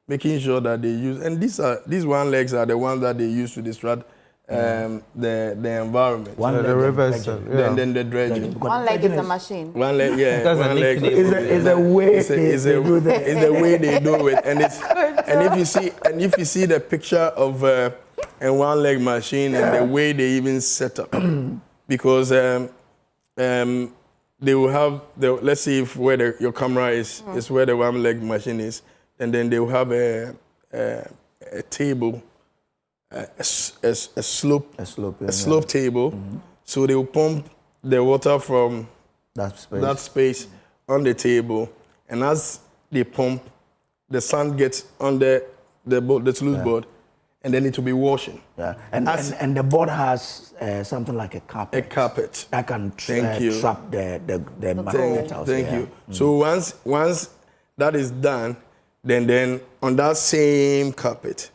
making sure that they use, and these one legs are the ones that they use to distract the environment. The rivers, then the dredging. One leg is a machine. One leg, one leg is a way the way they do it, and if you see the picture of a one leg machine and the way they even set up, because they will have let's see if where your camera is where the one leg machine is, and then they will have a table. A slope table, so they will pump the water from that space on the table, and as they pump, the sand gets on the sluice board, and then it will be washing. And the board has something like a carpet. A carpet that can trap the metals. Thank you. So once that is done, then on that same carpet,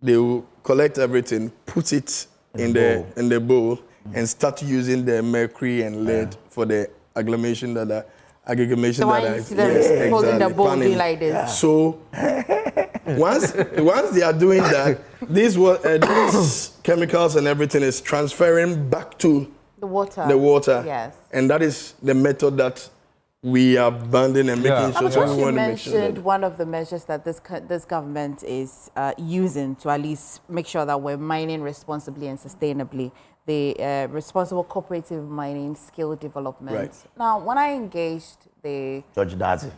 they will collect everything, put it in the bowl, and start using the mercury and lead for the agglomeration that are agglomeration So that I are see them holding the bowl doing like this. Yeah. So once they are doing that, these chemicals and everything is transferring back to The water. the water. Yes. And that is the method that we are banding and making sure. So we You want to make sure mentioned that one of the measures that this government is using to at least make sure that we're mining responsibly and sustainably, the responsible cooperative mining skill development. Right. Now, when I engaged Judge Dazi.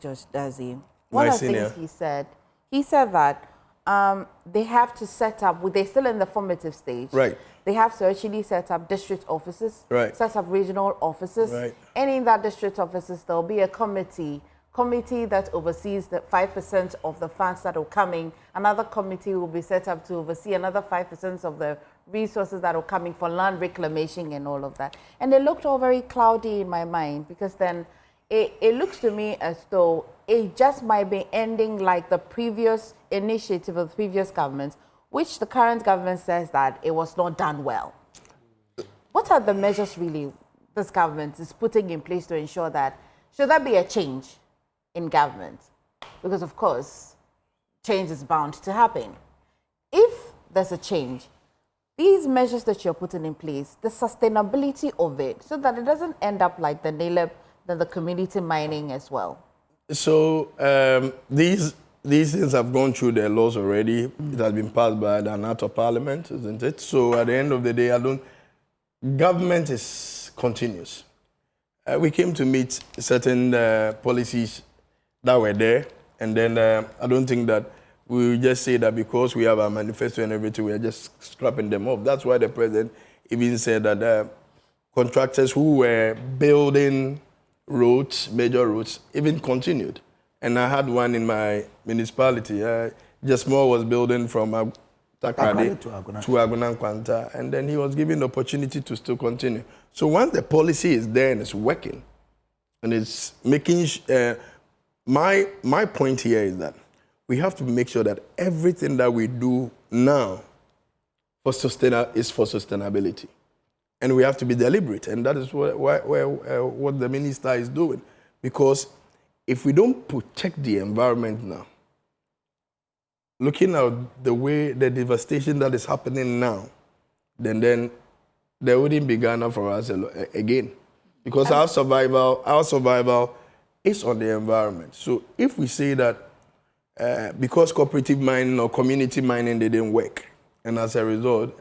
Judge Dazi, one My of the senior. things he said that they have to set up, they're still in the formative stage. Right. They have to actually set up district offices, Right. set up regional offices. Right. And in that district offices, there'll be a committee that oversees the 5% of the funds that will come in. Another committee will be set up to oversee another 5% of the resources that are coming for land reclamation and all of that. And they looked all very cloudy in my mind, because then it looks to me as though it just might be ending like the previous initiative of the previous governments, which the current government says that it was not done well. What are the measures really this government is putting in place to ensure that, should there be a change in government? Because of course, change is bound to happen. If there's a change, these measures that you're putting in place, the sustainability of it, so that it doesn't end up like the NALEP, then the community mining as well. So these things have gone through their laws already. It has been passed by an act of parliament, isn't it? So at the end of the day, government is continuous. We came to meet certain policies that were there, and then I don't think that we will just say that because we have a manifesto and everything, we are just scrapping them off. That's why the president even said that contractors who were building roads, major roads, even continued. And I had one in my municipality. Jasmore was building from Takrady to Agunan, and then he was given the opportunity to still continue. So once the policy is there and it's working, and it's making, my point here is that we have to make sure that everything that we do now is for sustainability. And we have to be deliberate, and that is what the minister is doing. Because if we don't protect the environment now, looking at the devastation that is happening now, then there wouldn't be Ghana for us again. Because our survival is on the environment. So if we say that because cooperative mining or community mining, they didn't work, and as a result,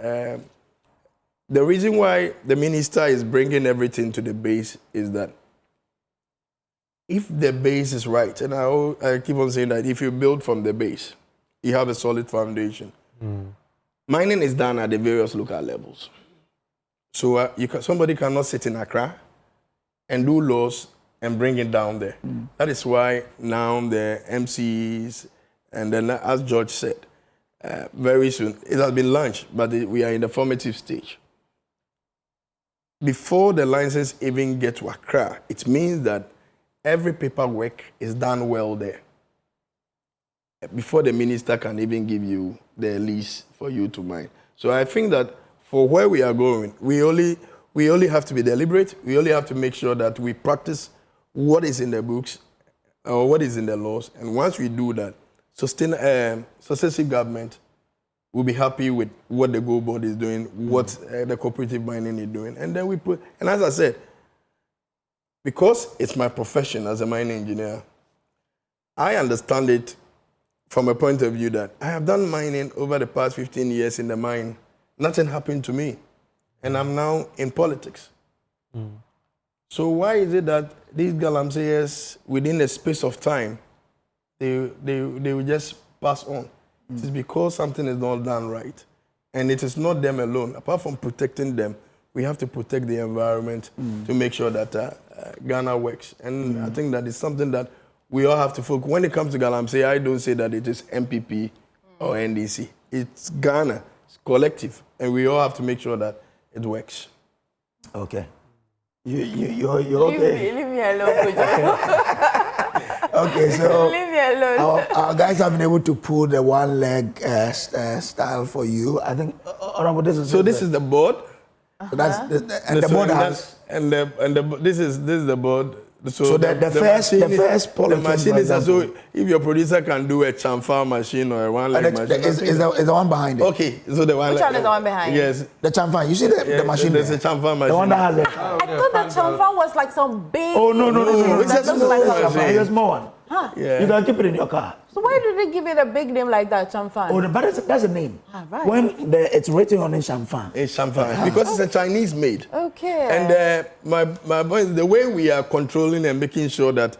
the reason why the minister is bringing everything to the base is that if the base is right, and I keep on saying that if you build from the base, you have a solid foundation. Mining is done at the various local levels. So somebody cannot sit in Accra and do laws and bring it down there. That is why now the MCs, and then as George said, very soon, it has been launched, but we are in the formative stage. Before the license even get to Accra, it means that every paperwork is done well there. Before the minister can even give you the lease for you to mine. So I think that for where we are going, we only have to be deliberate. We only have to make sure that we practice what is in the books or what is in the laws. And once we do that, successive government will be happy with what the GoldBod is doing, what the cooperative mining is doing. And then and as I said, because it's my profession as a mining engineer, I understand it from a point of view that I have done mining over the past 15 years in the mine. Nothing happened to me. And I'm now in politics. So why is it that these galamseyers, within a space of time, they will just pass on? It is because something is not done right. And it is not them alone. Apart from protecting them, we have to protect the environment to make sure that Ghana works. And I think that is something that we all have to focus. When it comes to Galamsey, I don't say that it is MPP or NDC. It's Ghana. It's collective. And we all have to make sure that it works. Okay. You're okay? Leave me alone, Okay, so leave me alone. our guys have been able to pull the one leg style for you. I think, Honorable, So this is the board. So that's and the board has this is the board. So the first the machine is so if your producer can do a chamfer machine or a one leg machine, is the one behind it. Okay, so the one. Which one is the one behind? Yes, the chamfer. You see the machine? There's a chamfer machine. The one that has it. I thought the chamfer was like some big. Oh no! It's a small machine. It's a small one. Huh. Yeah. You can keep it in your car. So why did they give it a big name like that, chamfer? Oh, but that's a name. Right. When it's written on in chamfer. It's chamfer because it's a Chinese made. Okay. And my point, the way we are controlling and making sure that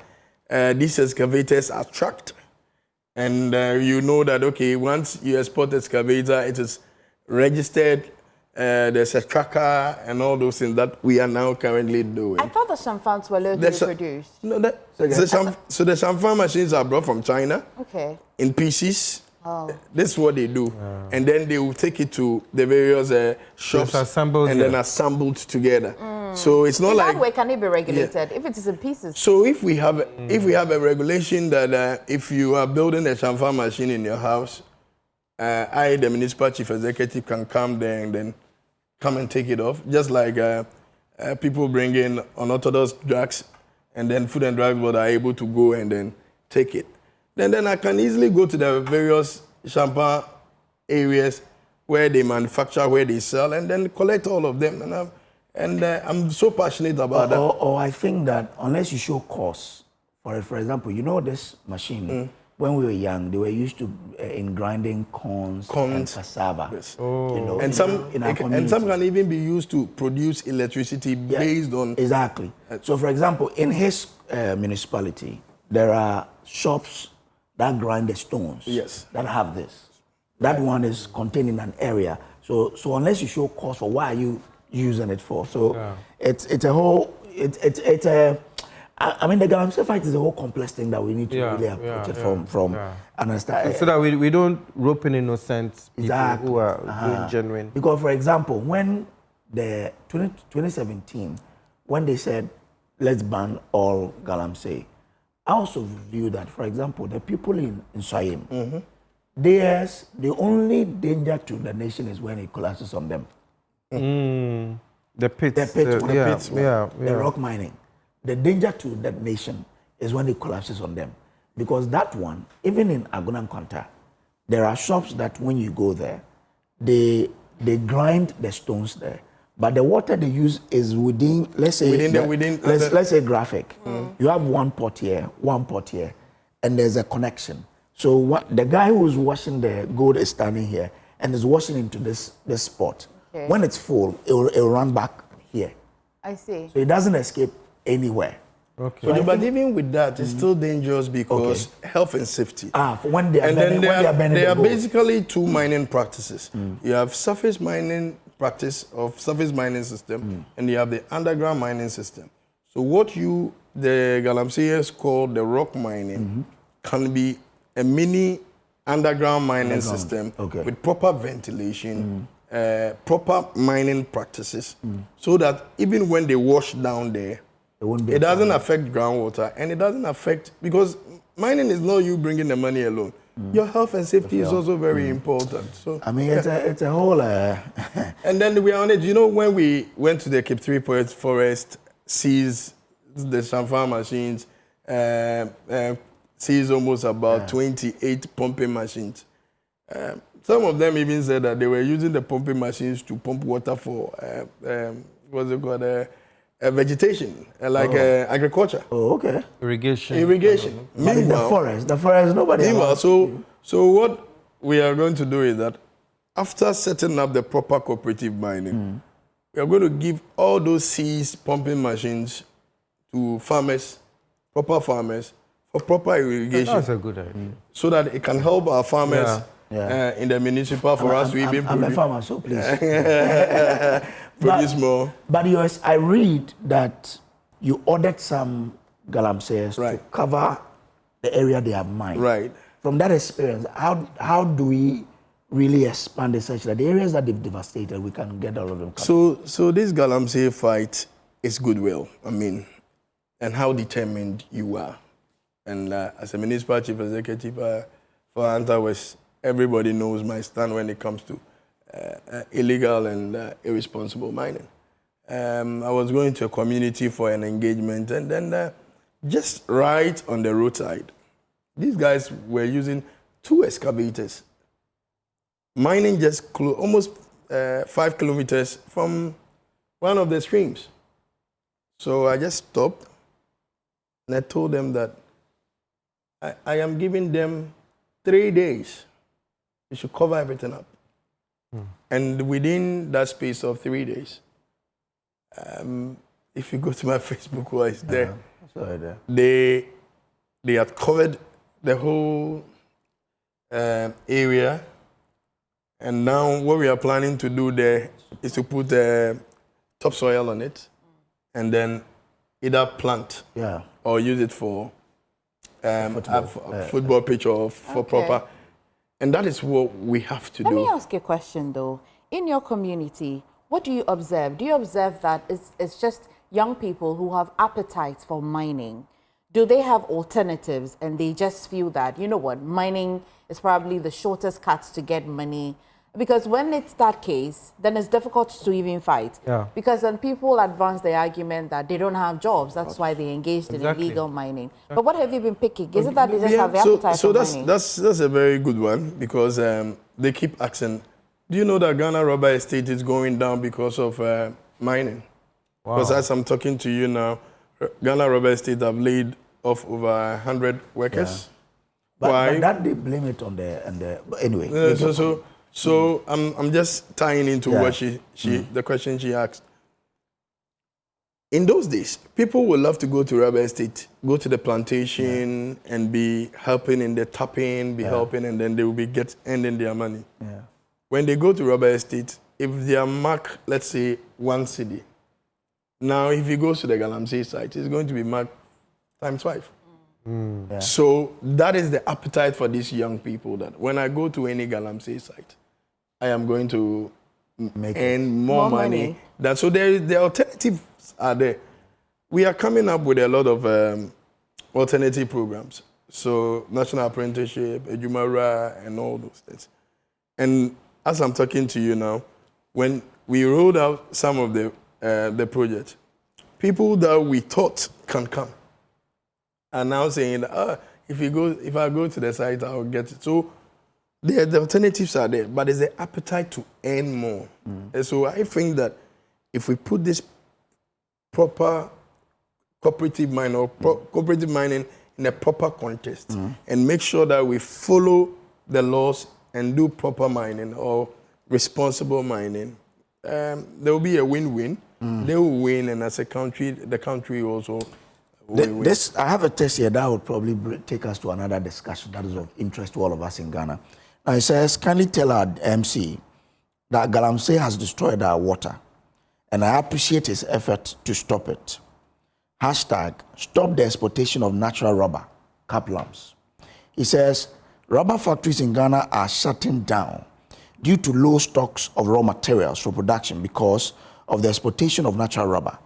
these excavators are tracked, and you know that okay, once you export excavator, it is registered. There's a tracker and all those things that we are now currently doing. I thought the chamfers were locally produced. No, so the chamfer machines are brought from China. Okay. In pieces. Oh. This is what they do. And then they will take it to the various shops and then assembled together. So it's not like... that way can it be regulated if it is in pieces? So if we have a regulation that if you are building a chamfer machine in your house, the municipal chief executive can come there and then come and take it off. Just like people bring in unorthodox drugs and then Food and Drug Board are able to go and then take it. Then I can easily go to the various chamfer areas where they manufacture, where they sell, and then collect all of them. And I'm so passionate about that. Or I think that unless you show cost, for example, you know this machine, when we were young, they were used to in grinding corns and cassava. Yes. You know, and some can even be used to produce electricity based on... Exactly. So for example, in his municipality, there are shops that grind the stones that have this. That one is contained in an area. So unless you show cost for what are you using it for? So it's a whole I mean the Galamsey fight is a whole complex thing that we need to really approach it from understand. So that we don't rope in innocent people who are doing genuine. Because for example, when the 2017, when they said let's ban all Galamsey, I also view that, for example, the people in Swahim, the only danger to the nation is when it collapses on them. The pits. The rock mining. The danger to that nation is when it collapses on them. Because that one, even in Agunan Konta, there are shops that when you go there, they grind the stones there. But the water they use is within, let's say, let's say graphic. You have one pot here, and there's a connection. So the guy who's washing the gold is standing here and is washing into this spot. Okay. When it's full, it'll run back here. I see. So it doesn't escape anywhere. Okay. So but even with that, it's still dangerous because health and safety. When they are there are basically two mining practices. You have surface mining practice of surface mining system, and you have the underground mining system. So what the Galamseyers call the rock mining can be a mini underground mining system with proper ventilation, proper mining practices, so that even when they wash down there, it doesn't affect groundwater, and it doesn't affect, because mining is not you bringing the money alone. Your health and safety is also very important. So I mean, it's a whole... And then we are on it. You know, when we went to the Cape 3 Forest, seized the chamfer machines, seized almost about 28 pumping machines. Some of them even said that they were using the pumping machines to pump water for, what's it called, vegetation, agriculture. Oh, okay. Irrigation. Meanwhile, the forest, nobody. Meanwhile, so what we are going to do is that after setting up the proper cooperative mining, we are going to give all those seized pumping machines to farmers, proper farmers, for proper irrigation. That's a good idea. So that it can help our farmers in the municipal for us to even produce. I'm a farmer, so please. Produce more. But yours, I read that you ordered some Galamseyers to cover the area they have mined. Right. From that experience, how do we really expand it such that the areas that they've devastated, we can get all of them covered? So this Galamsey fight is goodwill, I mean, and how determined you are. And as a municipal chief executive for Anta West, everybody knows my stand when it comes to illegal and irresponsible mining. I was going to a community for an engagement, and then just right on the roadside, these guys were using 2 excavators, mining just almost 5 kilometers from one of the streams. So I just stopped, and I told them that I am giving them 3 days. You should cover everything up. And within that space of 3 days, if you go to my Facebook, where it's there, they had covered the whole area. And now what we are planning to do there is to put topsoil on it, and then either plant or use it for football pitch or for proper. And that is what we have to do. Let me ask you a question, though. In your community, what do you observe? Do you observe that it's just young people who have appetites for mining? Do they have alternatives and they just feel that, you know what, mining is probably the shortest cuts to get money? Because when it's that case, then it's difficult to even fight. Yeah. Because then people advance the argument that they don't have jobs. That's why they engaged in illegal mining. But what have you been picking? Is it that they just have the appetite for mining? That's a very good one, because they keep asking, do you know that Ghana rubber estate is going down because of mining? Wow. Because as I'm talking to you now, Ghana rubber estate have laid off over 100 workers. Yeah. But that they blame it on the but anyway. So I'm just tying into what the question she asked. In those days, people would love to go to rubber estate, go to the plantation and be helping in the tapping, helping, and then they will be ending their money. Yeah. When they go to rubber estate, if they are marked, let's say, 1 cedi, now if he goes to the Galamsey site, it's going to be marked times 5. Yeah. So that is the appetite for these young people, that when I go to any Galamsey site, I am going to earn more money. So the alternatives are there. We are coming up with a lot of alternative programs. So national apprenticeship, Ejumara, and all those things. And as I'm talking to you now, when we rolled out some of the projects, people that we thought can come are now saying, if I go to the site, I'll get it. So the alternatives are there, but there's the appetite to earn more. And so I think that if we put this proper cooperative mining or cooperative mining in a proper context and make sure that we follow the laws and do proper mining or responsible mining, there will be a win-win. They will win, and as a country, the country also will win. I have a test here that would probably take us to another discussion that is of interest to all of us in Ghana. Now it says, kindly tell our MC that Galamsey has destroyed our water, and I appreciate his effort to stop it. Hashtag, stop the exportation of natural rubber, cap lumps. He says, rubber factories in Ghana are shutting down due to low stocks of raw materials for production because of the exportation of natural rubber.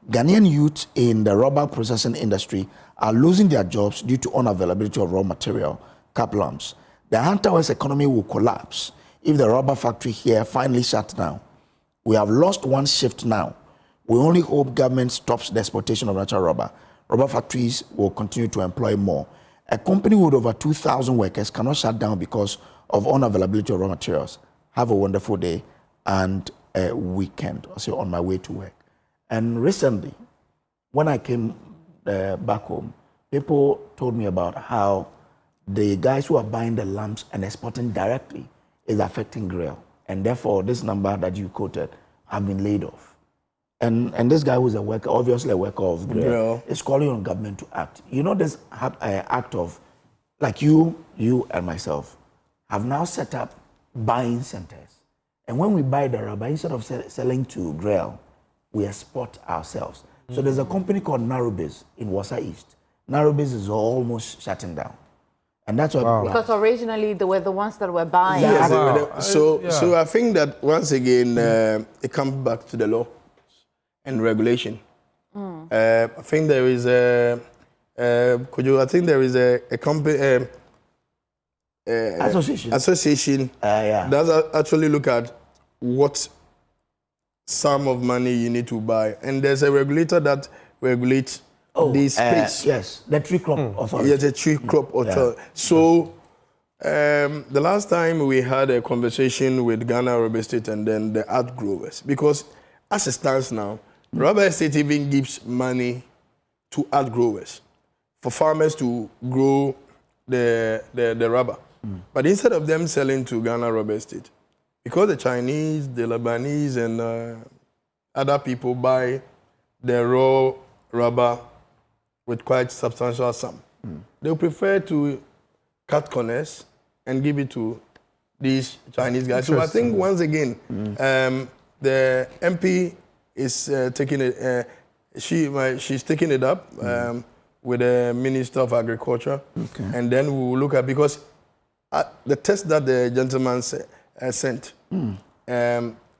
Ghanaian youth in the rubber processing industry are losing their jobs due to unavailability of raw material, cap lumps. The Hunter West economy will collapse if the rubber factory here finally shuts down. We have lost one shift now. We only hope government stops the exportation of natural rubber. Rubber factories will continue to employ more. A company with over 2,000 workers cannot shut down because of unavailability of raw materials. Have a wonderful day and a weekend. Also on my way to work. And recently, when I came back home, people told me about how the guys who are buying the lamps and exporting directly is affecting GRAIL. And therefore, this number that you quoted have been laid off. And this guy who's a worker, obviously a worker of GRAIL, is calling on government to act. You know, this act of, like you and myself, have now set up buying centers. And when we buy the rubber, instead of selling to GRAIL, we export ourselves. So there's a company called Narrowbiz in Wasa East. Narrowbiz is almost shutting down. And that's why because originally they were the ones that were buying. Yes. Wow. So I think that once again it comes back to the law and regulation. I think there is a company Association. Yeah. Does actually look at what sum of money you need to buy, and there's a regulator that regulates the space. Yes, the tree crop authority. Yes, the tree crop authority. Yeah. So the last time we had a conversation with Ghana Rubber Estate and then the art growers, because as it stands now, Rubber Estate even gives money to art growers for farmers to grow the rubber. But instead of them selling to Ghana Rubber Estate, because the Chinese, the Lebanese, and other people buy the raw rubber with quite substantial sum, they prefer to cut corners and give it to these Chinese guys. So I think once again, the MP is taking it. She's taking it up with the Minister of Agriculture, and then we will look at, because the test that the gentleman sent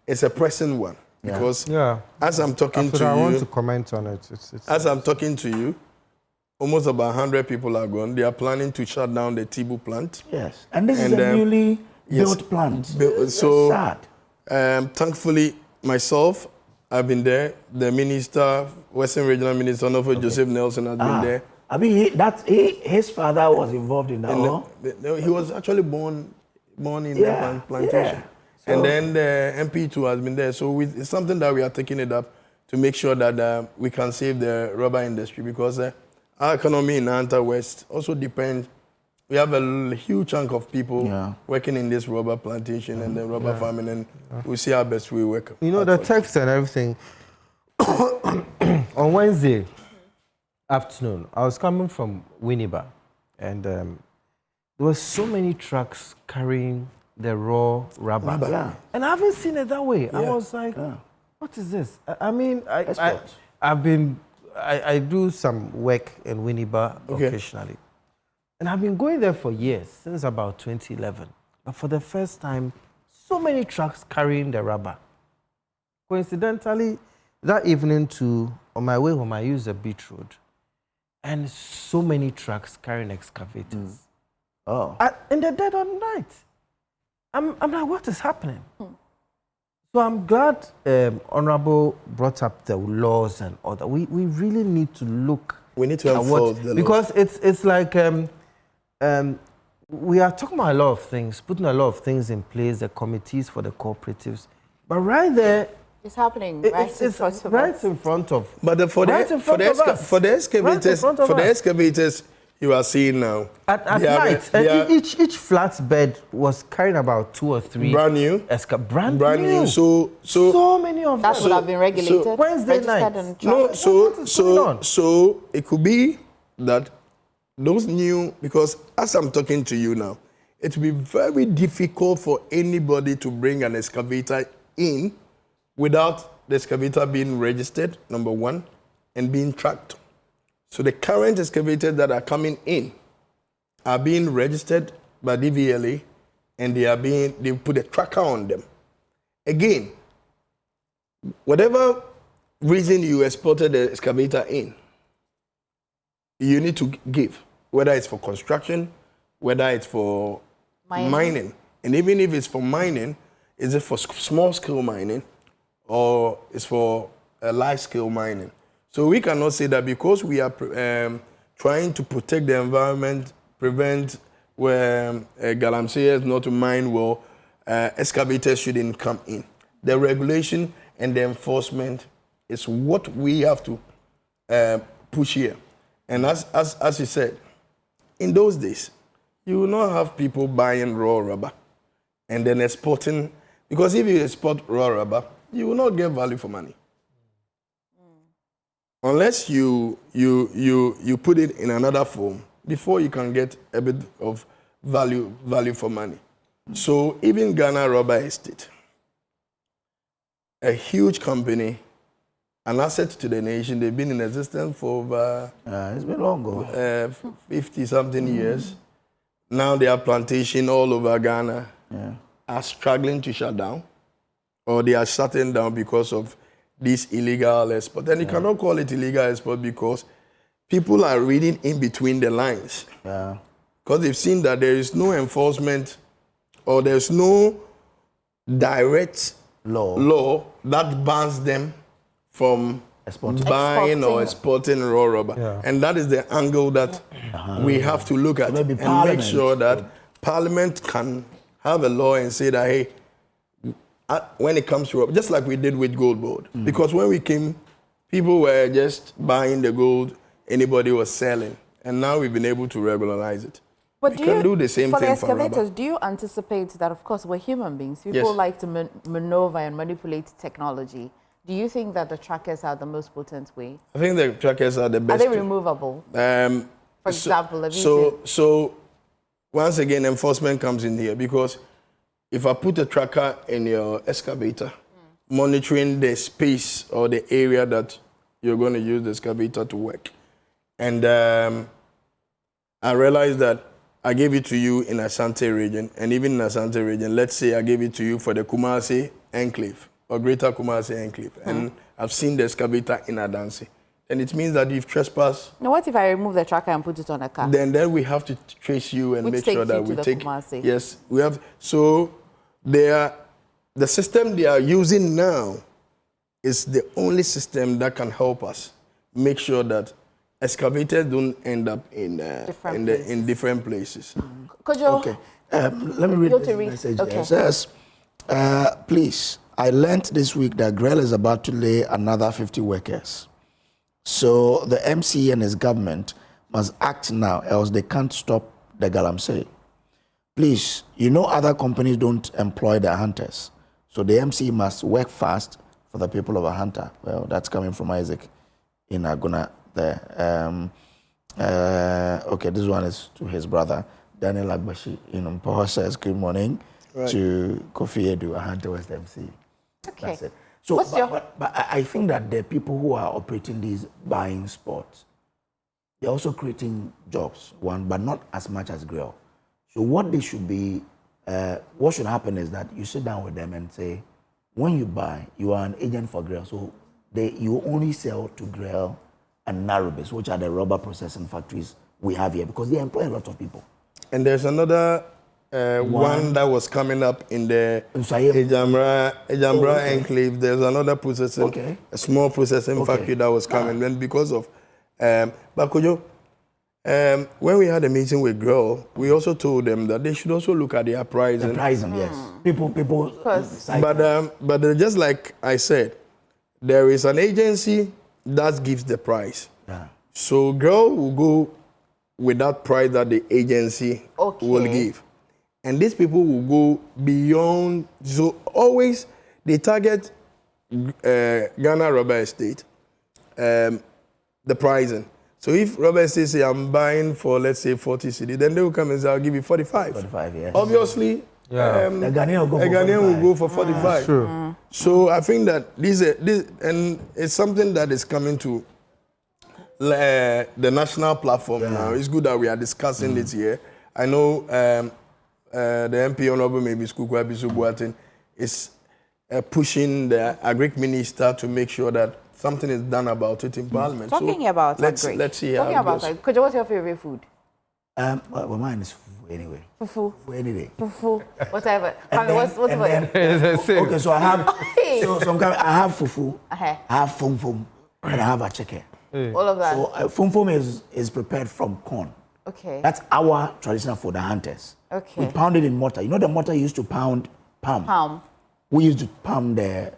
is a pressing one. Because as I'm talking to you, I want to comment on it. As I'm talking to you, almost about 100 people are gone. They are planning to shut down the Tibu plant. Yes, and this is a newly built plant. So sad. Thankfully, myself, I've been there. The minister, Western Regional Minister, Joseph Nelson, has been there. I mean, his father was involved in that. He was actually born in the plantation. Yeah. So, and then the MP too has been there. So it's something that we are taking it up to make sure that we can save the rubber industry, because our economy in Anta West also depends. We have a huge chunk of people working in this rubber plantation and the rubber farming, and we see our best we work. You know, the text and everything. On Wednesday afternoon, I was coming from Winneba, and there were so many trucks carrying the raw rubber. And I haven't seen it that way. I was like, what is this? I mean, I do some work in Winneba occasionally. And I've been going there for years, since about 2011. But for the first time, so many trucks carrying the rubber. Coincidentally, that evening too, on my way home, I used a beach road. And so many trucks carrying excavators. In the dead of night. I'm like, what is happening? So I'm glad Honorable brought up the laws and all that. We really need to look. We need to enforce the laws. Because it's like we are talking about a lot of things, putting a lot of things in place, the committees for the cooperatives. But right there, it's happening right in front of. But for the excavators you are seeing now. At night, each flatbed was carrying about 2 or 3 brand new. Brand new. So many of them. That would have been regulated. So Wednesday night. So it could be that those new, because as I'm talking to you now, it will be very difficult for anybody to bring an excavator in without the excavator being registered, number one, and being tracked. So the current excavators that are coming in are being registered by DVLA, and they put a tracker on them. Again, whatever reason you exported the excavator in, you need to give, whether it's for construction, whether it's for mining. And even if it's for mining, is it for small scale mining or it's for large scale mining? So we cannot say that because we are trying to protect the environment, prevent galamseyers not to mine well, excavators shouldn't come in. The regulation and the enforcement is what we have to push here. And as you said, in those days, you will not have people buying raw rubber and then exporting, because if you export raw rubber, you will not get value for money. Unless you put it in another form before you can get a bit of value for money. So even Ghana Rubber Estate, a huge company, an asset to the nation, they've been in existence for over it's been long ago. 50-something years. Now they have plantation all over Ghana, are struggling to shut down, or they are shutting down because of this illegal export. And you cannot call it illegal export because people are reading in between the lines. because they've seen that there is no enforcement or there's no direct law that bans them from buying or exporting raw rubber. Yeah. And that is the angle that we have to look at and make sure that Parliament can have a law and say that, hey, when it comes to rubber, just like we did with GoldBod. Because when we came, people were just buying the gold, anybody was selling. And now we've been able to regularize it. But we can do the same for thing the for rubber. excavators, do you anticipate that, of course, we're human beings. People like to maneuver and manipulate technology. Do you think that the trackers are the most potent way? I think the trackers are the best. Are they removable? For example, so once again, enforcement comes in here, because if I put a tracker in your excavator, monitoring the space or the area that you're going to use the excavator to work, and I realized that I gave it to you in Asante region, and even in Asante region, let's say I gave it to you for the Kumasi enclave or Greater Kumasi enclave, and I've seen the excavator in Adansi, and it means that you've trespassed. Now, what if I remove the tracker and put it on a car? Then we have to trace you and make sure that we take. Kumasi. Yes, we have. So the system they are using now is the only system that can help us make sure that excavators don't end up in different places. Okay. Let me read this message. Okay. It says, please, I learned this week that GREL is about to lay another 50 workers. So the MC and his government must act now, else they can't stop the galamsey. Please, you know other companies don't employ their hunters. So the MC must work fast for the people of a hunter. Well, that's coming from Isaac in Aguna there. Okay, this one is to his brother, Daniel Agbashi in Mpoho says, good morning to Kofi Aidoo, a hunter West MC. Okay. That's it. So, but I think that the people who are operating these buying spots, they're also creating jobs, one, but not as much as GREL. So what they should be, what should happen is that you sit down with them and say, when you buy, you are an agent for GREL. So you only sell to GREL and Narrowbase, which are the rubber processing factories we have here, because they employ a lot of people. And there's another one that was coming up in the Ejambra enclave. There's another processing, a small processing factory that was coming. And because of, Bakojo, when we had a meeting with GREL, we also told them that they should also look at their pricing. The pricing, yes. People. But just like I said, there is an agency that gives the price. Yeah. So GREL will go with that price that the agency will give. And these people will go beyond. So always they target Ghana Rubber Estate, the pricing. So if Rubber Estate say I'm buying for, let's say, 40 cedi, then they will come and say I'll give you 45. 45, yes. Obviously, a Ghanaian will go for 45. Sure. So I think that this and it's something that is coming to the national platform now. It's good that we are discussing it here. I know the MP Honorable maybe Skukwa Bisu is pushing the Agric Minister to make sure that something is done about it in Parliament. Talking about let's see how it goes. Could you, what's your favorite food? Well, mine is fufu anyway. Fufu. Any day. Fufu. Whatever. What's Okay, so I have I have fufu, I have fum, and I have a chicken. All of that. So fum is prepared from corn. Okay. That's our traditional food, the hunters. Okay. We pound it in mortar. You know the mortar used to pound palm. We used to pound the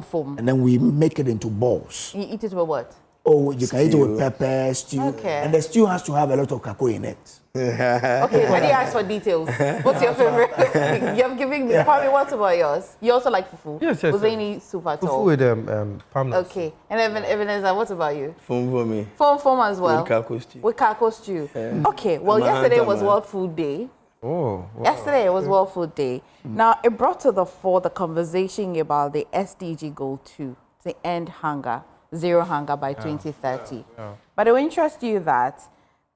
foam. And then we make it into balls. You eat it with what? Oh, you can eat it with pepper, stew. Okay. And the stew has to have a lot of cocoa in it. Okay, I didn't ask for details. What's your favorite? You're giving me. Kwame, what about yours? You also like fufu? Yes. With any soup at all? Fufu with palm nuts. Okay. And Ebenezer, what about you? Foam for me. Foam as well? With Kako stew. Okay, well, yesterday was World Food Day. Oh, wow. Yesterday was World Food Day. Now, it brought to the fore the conversation about the SDG goal 2, to end hunger, zero hunger by 2030. But it will interest you that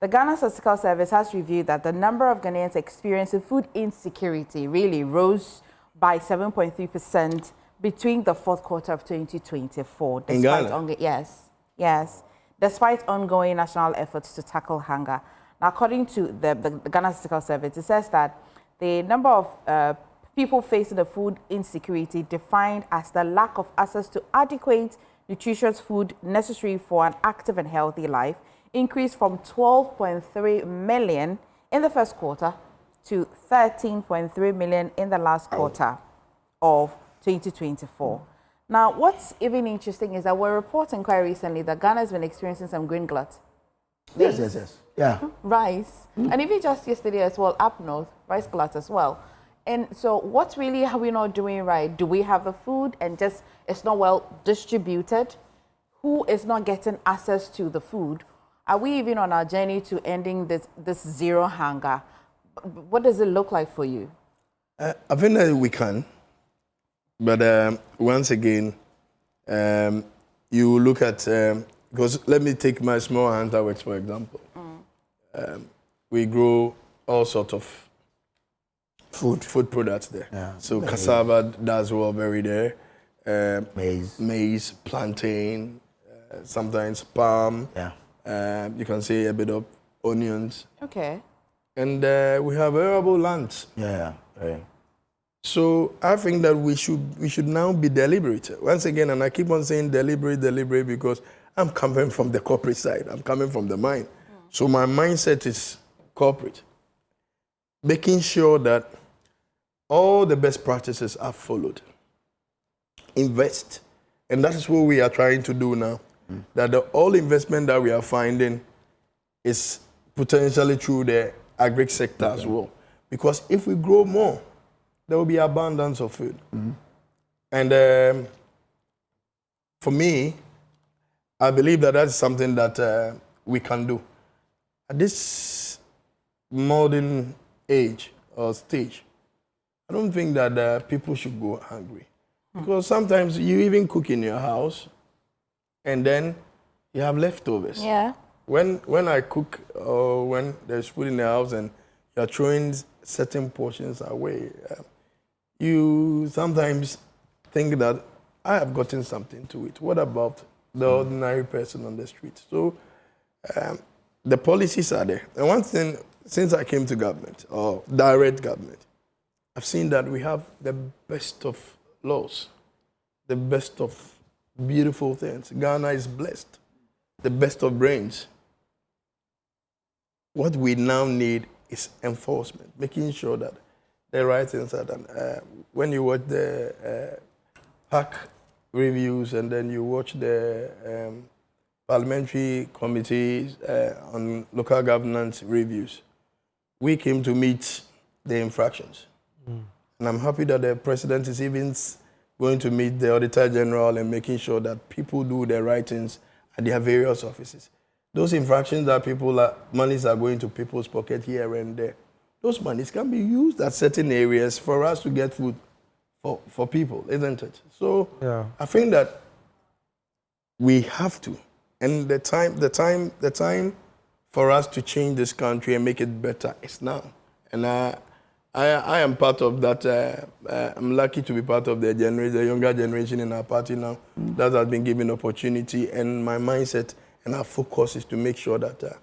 the Ghana Statistical Service has reviewed that the number of Ghanaians experiencing food insecurity really rose by 7.3% between the fourth quarter of 2024. In Ghana? Yes. Despite ongoing national efforts to tackle hunger. Now, according to the Ghana Statistical Service, it says that the number of people facing the food insecurity defined as the lack of access to adequate, nutritious food necessary for an active and healthy life increased from 12.3 million in the first quarter to 13.3 million in the last quarter of 2024. Now, what's even interesting is that we're reporting quite recently that Ghana has been experiencing some green glut. Yes. Yeah. Rice. And even just yesterday as well, up north, rice glut as well. And so what really are we not doing right? Do we have the food and just it's not well distributed? Who is not getting access to the food? Are we even on our journey to ending this zero hunger? What does it look like for you? I think that we can. But once again, you look at, because let me take my small hunter works, for example. We grow all sorts of food products there. Yeah. So cassava does well very there. Maize, plantain, sometimes palm. Yeah. You can say a bit of onions. Okay. And we have arable lands. Yeah. So I think that we should now be deliberate. Once again, and I keep on saying deliberate because I'm coming from the corporate side. I'm coming from the mine. So my mindset is corporate. Making sure that all the best practices are followed. Invest. And that is what we are trying to do now. That all investment that we are finding is potentially through the agri sector as well. Because if we grow more, there will be abundance of food. And for me, I believe that that's something that we can do. At this modern age or stage, I don't think that people should go hungry. Because sometimes you even cook in your house and then you have leftovers. Yeah. When I cook or when there's food in the house and you're throwing certain portions away, you sometimes think that I have gotten something to eat. What about the ordinary person on the street? So the policies are there. And one thing, since I came to government, or direct government, I've seen that we have the best of laws, the best of beautiful things. Ghana is blessed, the best of brains. What we now need is enforcement, making sure that the right things are done. When you watch the PAC reviews and then you watch the parliamentary committees on local governance reviews, we came to meet the infractions. And I'm happy that the president is even going to meet the Auditor General and making sure that people do the right things at their various offices. Those infractions that monies are going to people's pocket here and there, those monies can be used at certain areas for us to get food for people, isn't it? So yeah. I think that we have to, and the time for us to change this country and make it better is now. And I am part of that. I'm lucky to be part of the younger generation in our party now that has been given opportunity. And my mindset and our focus is to make sure that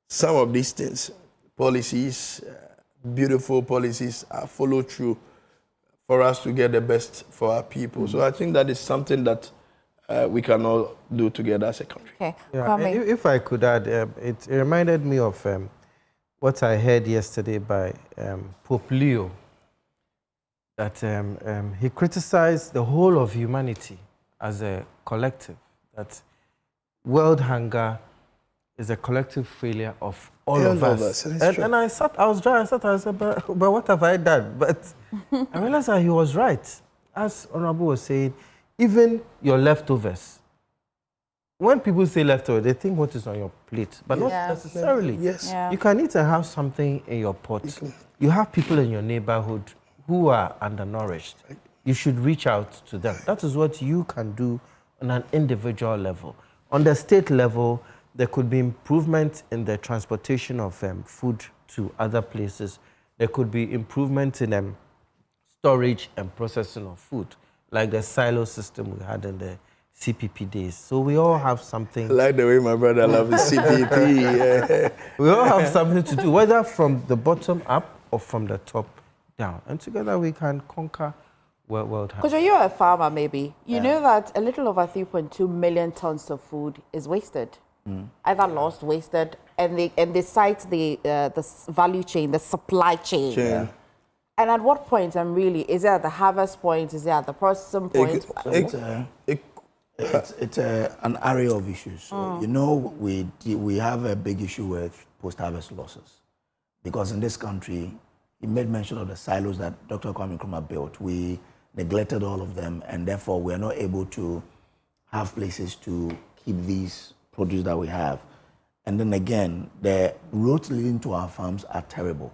some of these things, policies, beautiful policies, are followed through for us to get the best for our people. So I think that is something that we can all do together as a country. Okay. Yeah, if I could add, it reminded me of what I heard yesterday by Pope Leo, that he criticized the whole of humanity as a collective, that world hunger is a collective failure of all of us. And I was dry, I said, but what have I done? But I realized that he was right. As Honorable was saying, even your leftovers, when people say leftover, they think what is on your plate, but not necessarily. Yes. Yeah. You can eat and have something in your pot. You have people in your neighborhood who are undernourished. You should reach out to them. That is what you can do on an individual level. On the state level, there could be improvement in the transportation of food to other places. There could be improvement in storage and processing of food, like the silo system we had in the CPP days. So we all have something. I like the way my brother loves the CPP. Yeah. We all have something to do, whether from the bottom up or from the top down. And together we can conquer world hunger. Because you're a farmer, maybe. You know that a little over 3.2 million tons of food is wasted. Either lost, wasted, and they cite the value chain, the supply chain. Yeah. And at what point, is it at the harvest point? Is it at the processing point? It's an area of issues. So, you know, we have a big issue with post-harvest losses. Because in this country, he made mention of the silos that Dr. Kwame Nkrumah built. We neglected all of them, and therefore we are not able to have places to keep these produce that we have. And then again, the roads leading to our farms are terrible.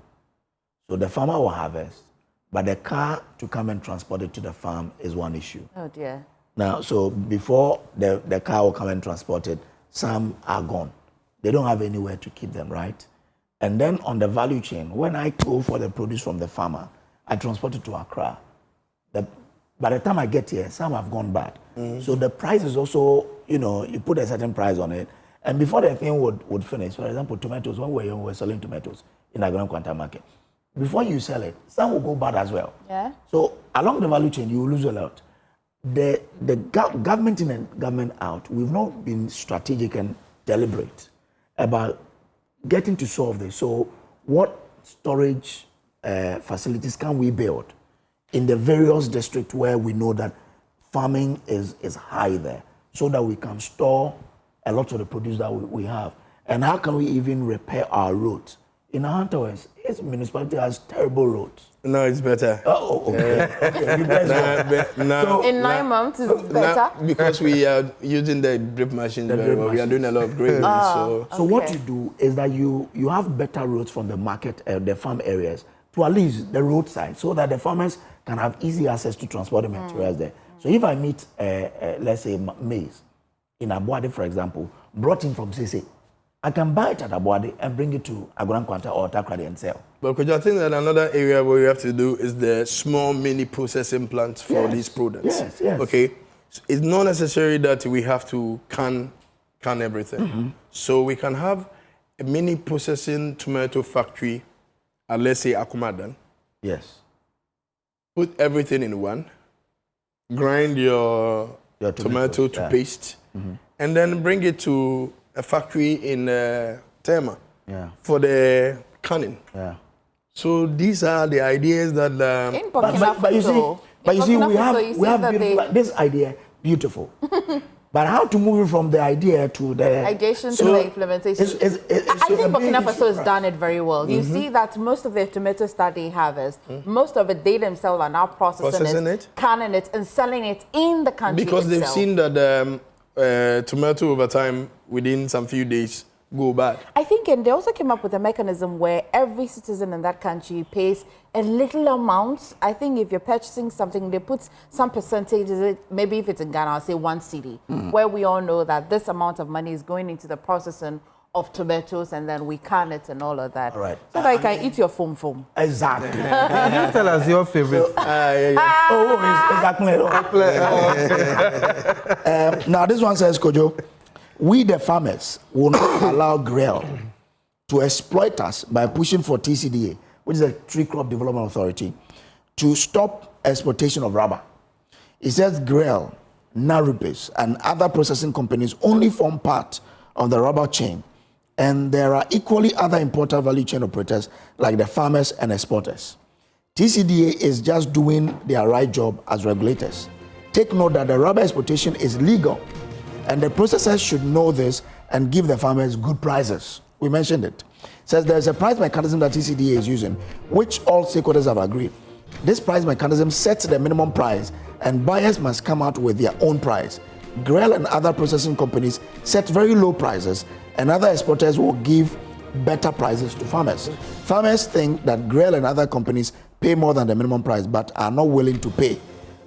So the farmer will harvest, but the car to come and transport it to the farm is one issue. Oh dear. Now, so before the car will come and transport it, some are gone. They don't have anywhere to keep them, right? And then on the value chain, when I go for the produce from the farmer, I transport it to Accra. By the time I get here, some have gone bad. So the price is also, you know, you put a certain price on it. And before the thing would finish, for example, tomatoes, when we were selling tomatoes in the Grand Quanta market, before you sell it, some will go bad as well. Yeah. So along the value chain, you will lose a lot. The government in and government out, we've not been strategic and deliberate about getting to solve this. So what storage facilities can we build in the various districts where we know that farming is high there, so that we can store a lot of the produce that we have? And how can we even repair our roads? In Ahantawes, its municipality has terrible roads. No, it's better. Oh, okay. So in 9 months, it's better? Because we are using the drip machines very well. We are doing a lot of grading. So what you do is that you have better roads from the market, the farm areas, to at least the roadside, so that the farmers can have easy access to transport the materials there. So if I meet, let's say, maize in Abuade, for example, brought in from Sese, I can buy it at Abuade and bring it to Agran Quanta or Takrady and sell. But could you think that another area where we have to do is the small mini processing plants for these products? Yes. Okay. It's not necessary that we have to can everything. So we can have a mini processing tomato factory at, let's say, Akumadan. Yes. Put everything in one. Grind your tomato to paste. And then bring it to a factory in Tema for the canning. Yeah. So these are the ideas that. In Burkina Faso, you see, we have beautiful, this idea beautiful, but how to move it from the idea to the ideation to the implementation? I think Burkina Faso has done it very well. You see that most of the tomatoes that they harvest, most of it they themselves are now processing it, canning it, and selling it in the country because itself. They've seen that tomato over time, within some few days, go bad. I think, and they also came up with a mechanism where every citizen in that country pays a little amount. I think if you're purchasing something, they put some percentage, maybe if it's in Ghana, I'll say 1 cedi, where we all know that this amount of money is going into the processing of tomatoes, and then we can it and all of that. All right. So that you can eat your foam. Exactly. Can you tell us your favorite? Now this one says, Kojo, we the farmers will not allow GREL to exploit us by pushing for TCDA, which is a Tree Crop Development Authority, to stop exportation of rubber. It says GREL, Narubis, and other processing companies only form part of the rubber chain, and there are equally other important value chain operators like the farmers and exporters. TCDA is just doing their right job as regulators. Take note that the rubber exportation is legal, and the processors should know this and give the farmers good prices. We mentioned it. It says there is a price mechanism that TCDA is using, which all stakeholders have agreed. This price mechanism sets the minimum price, and buyers must come out with their own price. GREL and other processing companies set very low prices, and other exporters will give better prices to farmers. Farmers think that GREL and other companies pay more than the minimum price, but are not willing to pay.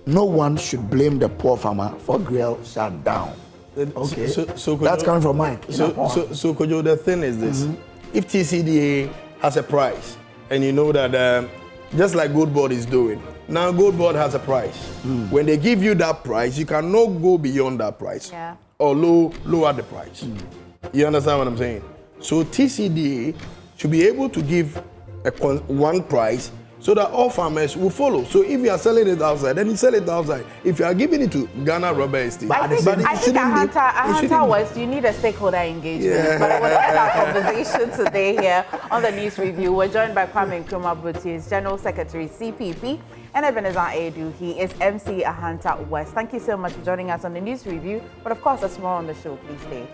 No one should blame the poor farmer for GREL shutdown. Okay, so that's coming from Mike. So Kojo, the thing is this: if TCDA has a price, and you know that just like GoldBod is doing, Now GoldBod has a price. When they give you that price, you cannot go beyond that price. Yeah. Or lower the price. You understand what I'm saying? So TCDA should be able to give one price so that all farmers will follow. So if you are selling it outside, then you sell it outside. If you are giving it to Ghana Rubber Estate, I think Ahanta West, you need a stakeholder engagement. Yeah. But we'll end our conversation today here on the News Review. We're joined by Kwame Nkrumah, his General Secretary, CPP, and Ebenezer Aidoo. He is MC Ahanta West. Thank you so much for joining us on the News Review. But of course, there's more on the show. Please stay.